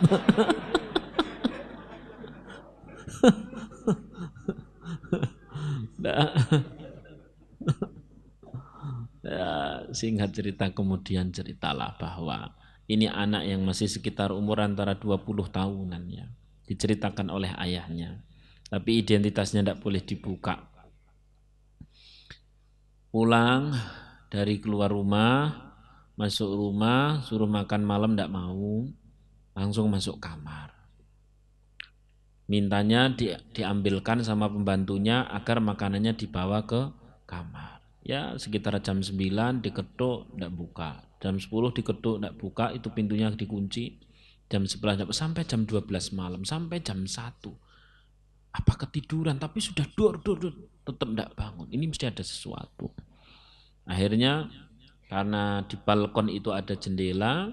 Singkat cerita, kemudian ceritalah bahwa ini anak yang masih sekitar umur antara 20 tahunan ya, diceritakan oleh ayahnya. Tapi identitasnya tidak boleh dibuka. Pulang dari keluar rumah, masuk rumah, suruh makan malam tidak mau, langsung masuk kamar. Mintanya diambilkan sama pembantunya agar makanannya dibawa ke kamar. Ya sekitar jam 9 diketuk tidak buka, jam 10 diketuk tidak buka, itu pintunya dikunci. Jam 11 sampai jam 12 malam, sampai jam 1. Apa ketiduran, tapi sudah dor tetap tidak bangun. Ini mesti ada sesuatu. Akhirnya karena di balkon itu ada jendela,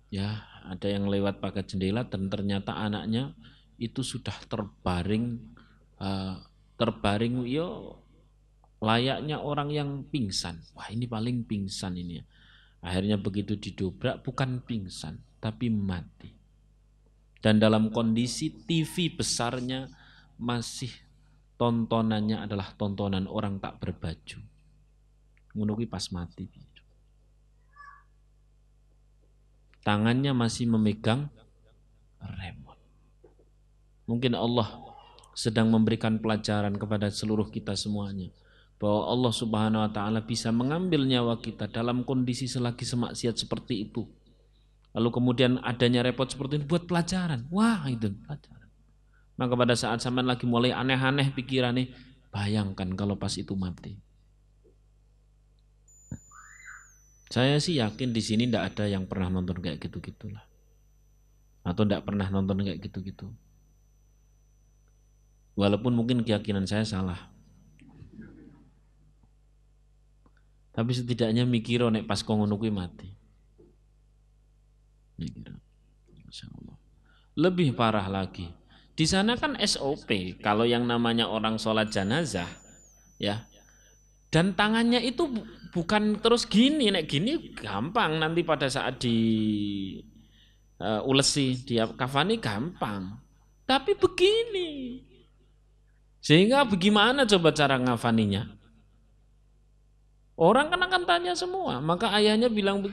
ya ada yang lewat pakai jendela, dan ternyata anaknya itu sudah terbaring yo layaknya orang yang pingsan. Wah ini paling pingsan ini. Akhirnya begitu didobrak, bukan pingsan tapi mati. Dan dalam kondisi TV besarnya masih tontonannya adalah tontonan orang tak berbaju. Menunggu pas mati. tangannya masih memegang remote. Mungkin Allah sedang memberikan pelajaran kepada seluruh kita semuanya, bahwa Allah Subhanahu wa taala bisa mengambil nyawa kita dalam kondisi selagi semaksiat seperti itu. Lalu kemudian adanya repot seperti ini buat pelajaran. Wah, itu pelajaran. Maka pada saat sampean lagi mulai aneh-aneh pikirannya, bayangkan kalau pas itu mati. Saya sih yakin di sini tidak ada yang pernah nonton kayak gitu-gitulah. Atau tidak pernah nonton kayak gitu-gitu. Walaupun mungkin keyakinan saya salah. Tapi setidaknya mikir nek pas ngono kuwi mati. Mikir. Insyaallah. Lebih parah lagi. Di sana kan SOP kalau yang namanya orang sholat jenazah ya. Dan tangannya itu bukan terus gini, nek gini gampang nanti pada saat di ulesi, dia kafani gampang. Tapi begini. Sehingga bagaimana coba cara ngafaninya? Orang kan akan tanya semua. Maka ayahnya bilang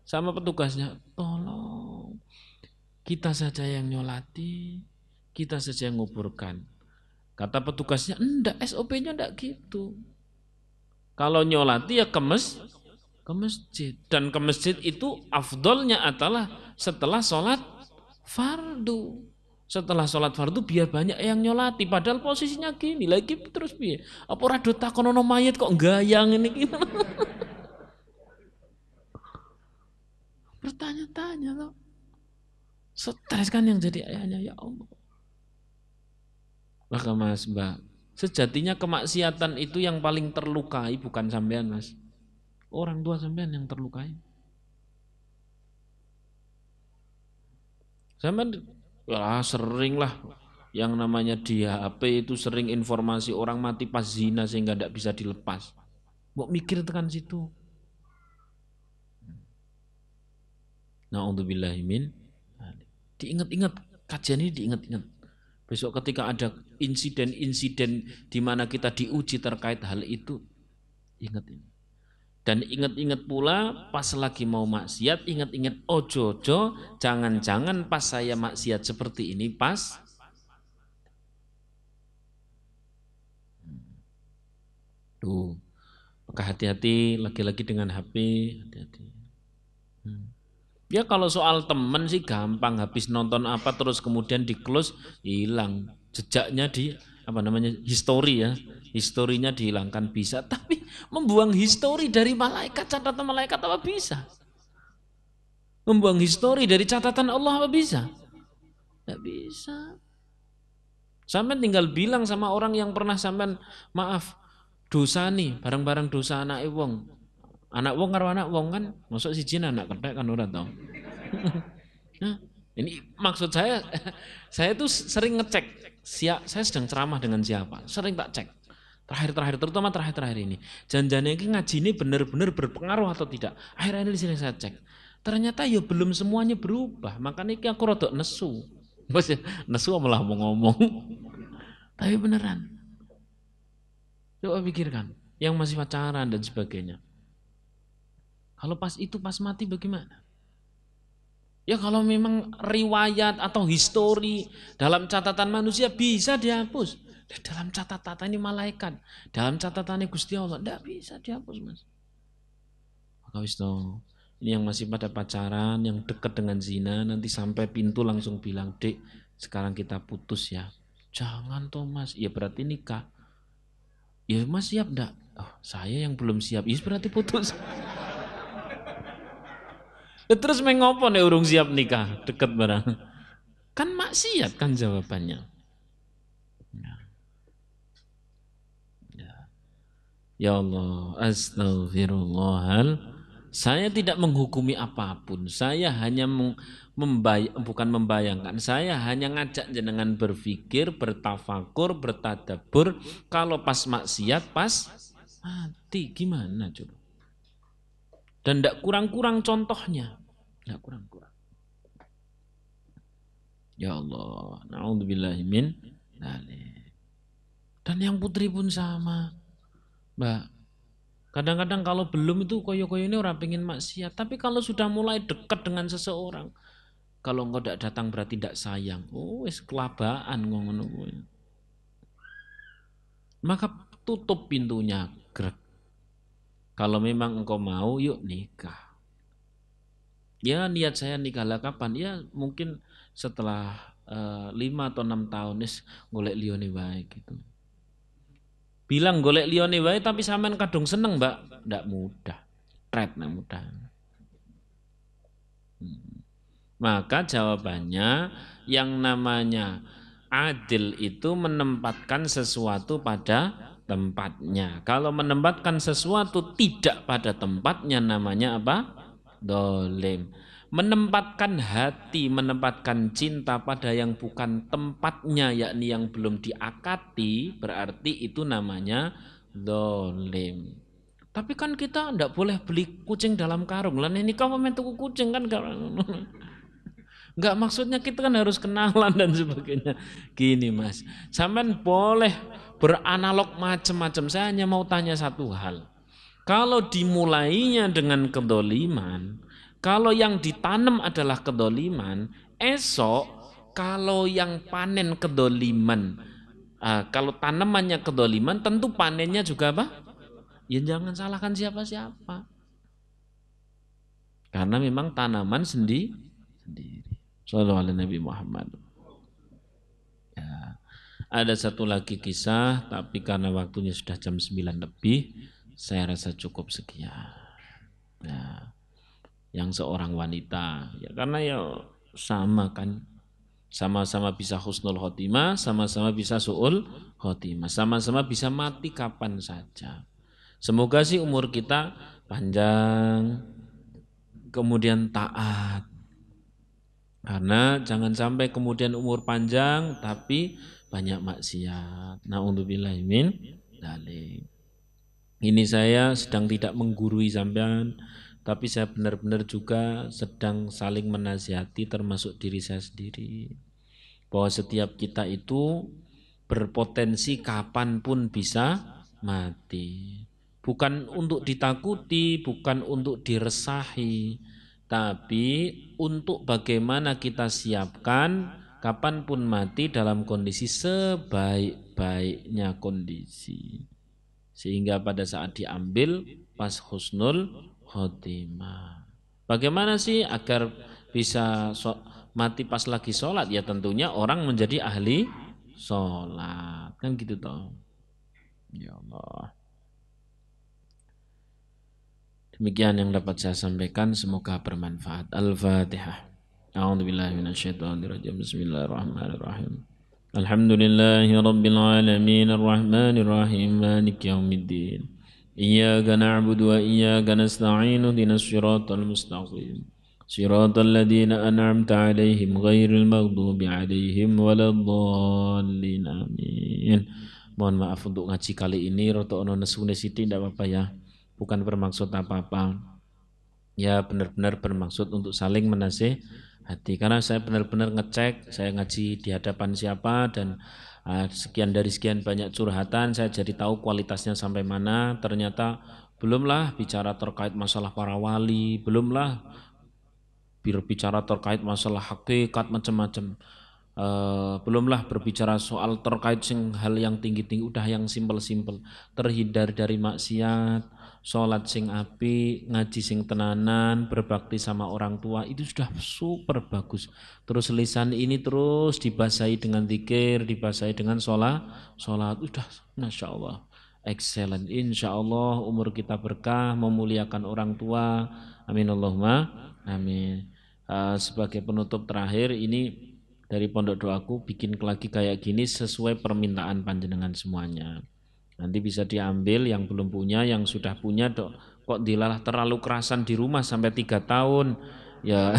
sama petugasnya, tolong kita saja yang nyolati, kita saja yang nguburkan. Kata petugasnya, enggak, SOP-nya enggak gitu. Kalau nyolati ya ke masjid. Dan ke masjid itu afdolnya adalah setelah sholat fardu. Setelah sholat fardu biar banyak yang nyolati. Padahal posisinya gini, lagi terus biar. Apa rado takonono mayit kok gayang ini gitu. Bertanya-tanya loh. Stres kan yang jadi ayahnya, ya Allah. Maka Mas Mbak, sejatinya kemaksiatan itu yang paling terlukai bukan sampean Mas. Orang tua sampean yang terlukai. Sampean ya sering lah yang namanya di HP itu sering informasi orang mati pas zina sehingga tidak bisa dilepas. Mau mikir tekan situ. Na'udzubillahimin. Diingat-ingat, kajian ini diingat-ingat. Besok ketika ada insiden-insiden di mana kita diuji terkait hal itu, ingat ini. Dan ingat-ingat pula pas lagi mau maksiat, ingat-ingat ojo-ojo, jangan-jangan pas saya maksiat seperti ini pas. Tuh, maka hati-hati lagi-lagi dengan HP, hati-hati. Ya kalau soal temen sih gampang, habis nonton apa terus kemudian di close hilang jejaknya di apa namanya histori ya, historinya dihilangkan bisa, tapi membuang histori dari malaikat, catatan malaikat apa bisa? Membuang histori dari catatan Allah apa bisa? Tidak bisa. Sampai tinggal bilang sama orang yang pernah sampai maaf dosa nih bareng-bareng dosa anak wong. Anak wong karo anak wong kan, masuk siji anak kethek kan ora tau. Nah, ini maksud saya tuh sering ngecek, saya sedang ceramah dengan siapa, sering tak cek. Terakhir-terakhir, terutama terakhir-terakhir ini, janjinya ini ngaji ini benar-benar berpengaruh atau tidak. Akhirnya ini sini saya cek, ternyata ya belum semuanya berubah, makanya ini aku rodok nesu. Maksudnya nesu malah mau ngomong, tapi beneran. Coba pikirkan, yang masih pacaran dan sebagainya. Kalau pas itu pas mati bagaimana? Ya kalau memang riwayat atau histori dalam catatan manusia bisa dihapus. Dalam catatan ini malaikat, dalam catatan Gusti Allah tidak bisa dihapus Mas. Maka ini yang masih pada pacaran, yang dekat dengan zina, nanti sampai pintu langsung bilang, Dek, sekarang kita putus ya. Jangan toh Mas, ya berarti nikah. Ya Mas siap enggak? Oh, saya yang belum siap, ya berarti putus. Terus mengopo nek urung siap nikah, deket barang. Kan maksiat kan jawabannya. Ya Allah, astagfirullahal. Saya tidak menghukumi apapun. Saya hanya bukan membayangkan. Saya hanya ngajak jenengan berpikir, bertafakur, bertadabbur. Kalau pas maksiat, pas mati gimana coba? Dan tidak kurang-kurang contohnya. Tidak kurang-kurang. Ya Allah. Na'udzubillahimin. Dan yang putri pun sama. Mbak. Kadang-kadang kalau belum itu koyo-koyo ini orang pengen maksiat. Tapi kalau sudah mulai dekat dengan seseorang, kalau engkau tidak datang berarti tidak sayang. Oh, wis kelabaan ngono kuwi. Maka tutup pintunya, grek. Kalau memang engkau mau, yuk nikah. Ya niat saya nikah lah kapan? Ya mungkin setelah 5 atau 6 tahun golek liyane wae gitu. Bilang golek liyane wae tapi sampean kadung seneng, Mbak. Ndak mudah. Ndak mudah. Maka jawabannya yang namanya adil itu menempatkan sesuatu pada tempatnya. Kalau menempatkan sesuatu tidak pada tempatnya namanya apa? Dolim. Menempatkan hati, menempatkan cinta pada yang bukan tempatnya, yakni yang belum diakati, berarti itu namanya dolim. Tapi kan kita tidak boleh beli kucing dalam karung. Lah ini kamu main tuku kucing kan? Enggak, maksudnya kita kan harus kenalan dan sebagainya. Gini Mas, sampean boleh beranalog macam-macam. Saya hanya mau tanya satu hal. Kalau dimulainya dengan kedoliman, kalau yang ditanam adalah kedoliman, esok kalau yang panen kedoliman, kalau tanamannya kedoliman, tentu panennya juga apa? Ya jangan salahkan siapa-siapa. Karena memang tanaman sendiri. Sallallahu alaihi Nabi Muhammad. Ya. Ada satu lagi kisah, tapi karena waktunya sudah jam 9 lebih, saya rasa cukup sekian. Ya. Yang seorang wanita, ya karena ya sama kan, sama-sama bisa husnul khotimah, sama-sama bisa su'ul khotimah, sama-sama bisa mati kapan saja. Semoga sih umur kita panjang, kemudian taat. Karena jangan sampai kemudian umur panjang tapi banyak maksiat. Na'udzubillahi min dzalik. Ini saya sedang tidak menggurui sampean, tapi saya benar-benar juga sedang saling menasihati termasuk diri saya sendiri. Bahwa setiap kita itu berpotensi kapanpun bisa mati. Bukan untuk ditakuti, bukan untuk diresahi, tapi untuk bagaimana kita siapkan kapanpun mati dalam kondisi sebaik-baiknya kondisi. Sehingga pada saat diambil pas husnul khotimah. Bagaimana sih agar bisa mati pas lagi sholat? Ya tentunya orang menjadi ahli sholat. Kan gitu toh. Ya Allah. Demikian yang dapat saya sampaikan, semoga bermanfaat. Al-Fatihah. A'udzubillahi minasyaitonirrajim. Bismillahirrahmanirrahim. Alhamdulillahi rabbil alamin arrahmanir rahim maliki yaumiddin. Iyyaka na'budu wa iyyaka nasta'in ihdinas siratal mustaqim. Siratal ladzina an'amta 'alaihim ghairil maghdubi 'alaihim waladdallin. Amin. Mohon maaf untuk ngaji kali ini rada ono nesune sithik ndak apa-apa ya. Bukan bermaksud apa-apa. Ya benar-benar bermaksud untuk saling menasihati. Karena saya benar-benar ngecek, saya ngaji di hadapan siapa dan sekian dari sekian banyak curhatan, saya jadi tahu kualitasnya sampai mana. Ternyata belumlah bicara terkait masalah para wali, belumlah berbicara terkait masalah hakikat macam-macam. Belumlah berbicara soal terkait hal yang tinggi-tinggi, udah yang simpel-simpel, terhindar dari maksiat, sholat sing api, ngaji sing tenanan, berbakti sama orang tua, itu sudah super bagus. Terus lisan ini terus dibasahi dengan zikir, dibasahi dengan sholat, udah Masya Allah, excellent. Insya Allah umur kita berkah, memuliakan orang tua, amin Allahumma amin. Sebagai penutup terakhir ini dari Pondok Doaku bikin lagi kayak gini sesuai permintaan panjenengan semuanya. Nanti bisa diambil yang belum punya, yang sudah punya kok dilalah terlalu kerasan di rumah sampai 3 tahun. Ya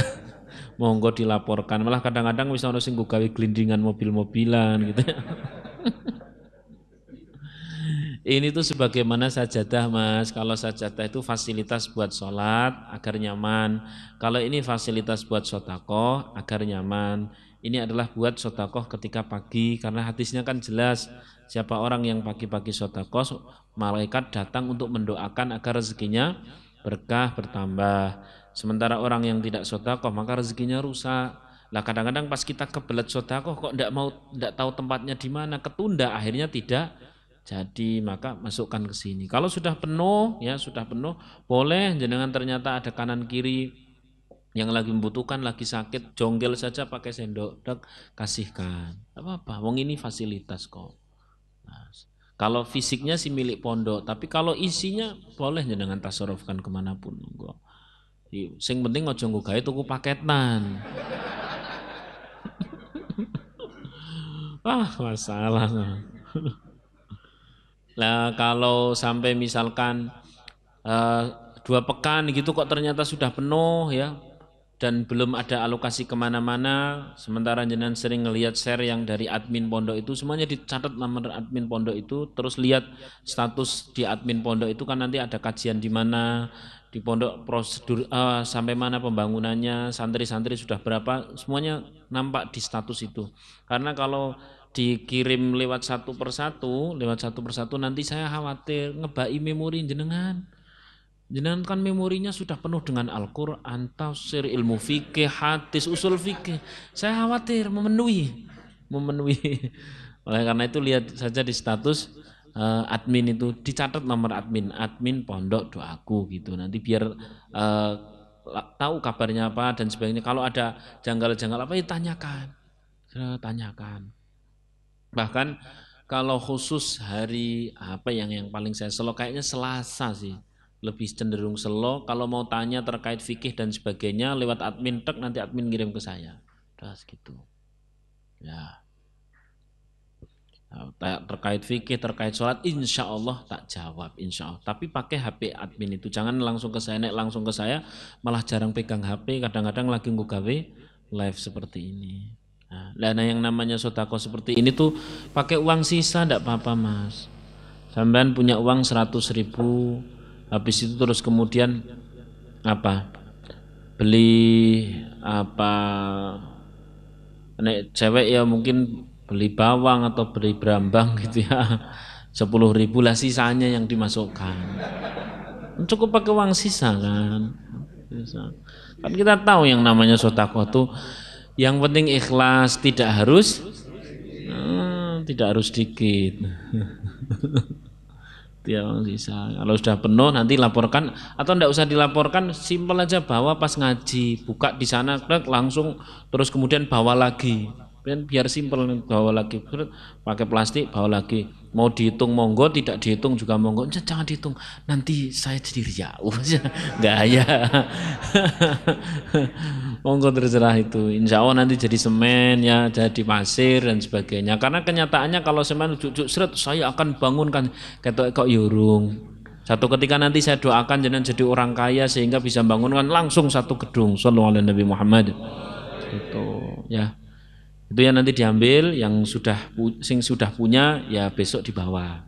monggo dilaporkan. Malah kadang-kadang bisa ono sing gawe glindingan mobil-mobilan gitu. Ini tuh sebagaimana sajadah Mas. Kalau sajadah itu fasilitas buat sholat agar nyaman. Kalau ini fasilitas buat sodakoh agar nyaman. Ini adalah buat sodakoh ketika pagi karena hadisnya kan jelas siapa orang yang pagi-pagi sedekah, malaikat datang untuk mendoakan agar rezekinya berkah bertambah. Sementara orang yang tidak sedekah maka rezekinya rusak. Lah kadang-kadang pas kita kebelet sedekah kok enggak tahu tempatnya di mana, ketunda, akhirnya tidak jadi, maka masukkan ke sini. Kalau sudah penuh, ya sudah penuh, boleh jenengan ternyata ada kanan kiri yang lagi membutuhkan, lagi sakit, jonggel saja pakai sendok, kasihkan. Tidak apa-apa, wong ini fasilitas kok. Nah, kalau fisiknya sih milik pondok, tapi kalau isinya boleh jenengan tasarufkan kemanapun. Sing penting ojo nggo gawe tuku paketan. Masalah. Nah kalau sampai misalkan 2 pekan gitu kok ternyata sudah penuh ya, dan belum ada alokasi kemana-mana, sementara jenengan sering ngelihat share yang dari admin pondok itu, semuanya dicatat nomor admin pondok itu, terus lihat status di admin pondok itu kan nanti ada kajian di mana, di pondok prosedur sampai mana pembangunannya, santri-santri sudah berapa, semuanya nampak di status itu. Karena kalau dikirim lewat satu persatu nanti saya khawatir ngebaki memori jenengan. Jenengan kan memorinya sudah penuh dengan Al-Qur'an, tafsir, ilmu fikih, hadis, usul fikih. Saya khawatir memenuhi. Oleh karena itu lihat saja di status admin itu, dicatat nomor admin pondok doaku gitu. Nanti biar tahu kabarnya apa dan sebagainya. Kalau ada janggal-janggal apa ya tanyakan. Bahkan kalau khusus hari apa yang paling saya selo, kayaknya Selasa sih, lebih cenderung selo. Kalau mau tanya terkait fikih dan sebagainya lewat admin nanti admin kirim ke saya. Udah segitu. Ya. Terkait fikih, terkait sholat, insya Allah tak jawab, insya Allah. Tapi pakai HP admin itu, jangan langsung ke saya. Nek langsung ke saya malah jarang pegang HP. Kadang-kadang lagi gawe live seperti ini. Nah yang namanya sedekah seperti ini tuh pakai uang sisa enggak apa-apa Mas. Sampean punya uang 100.000, habis itu terus kemudian beli nek cewek ya mungkin beli bawang atau beli brambang gitu ya, 10.000 lah sisanya yang dimasukkan. Cukup pakai uang sisa kan. Kan kita tahu yang namanya sedekah tuh yang penting ikhlas, tidak harus dikit. Dia sisa. Kalau sudah penuh nanti laporkan, atau enggak usah dilaporkan, simpel aja bawa pas ngaji, buka di sana langsung, terus kemudian bawa lagi. Biar simpel, bawa lagi, pakai plastik bawa lagi. Mau dihitung monggo, tidak dihitung juga monggo. Jangan dihitung, nanti saya jadi riya. Gaya. Monggo terserah itu. Insya Allah nanti jadi semen ya, jadi pasir dan sebagainya. Karena kenyataannya kalau semen ujuk-ujuk seret, saya akan bangunkan kok yurung. Satu ketika nanti saya doakan jangan jadi orang kaya sehingga bisa bangunkan langsung satu gedung. Shallallahu alaihi Nabi Muhammad. Itu ya. Itu yang nanti diambil, yang sudah punya ya besok dibawa.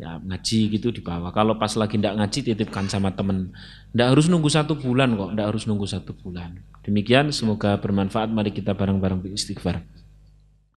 Ya ngaji gitu dibawa. Kalau pas lagi ndak ngaji titipkan sama teman. Ndak harus nunggu 1 bulan kok, ndak harus nunggu 1 bulan. Demikian, semoga bermanfaat. Mari kita bareng-bareng beristighfar.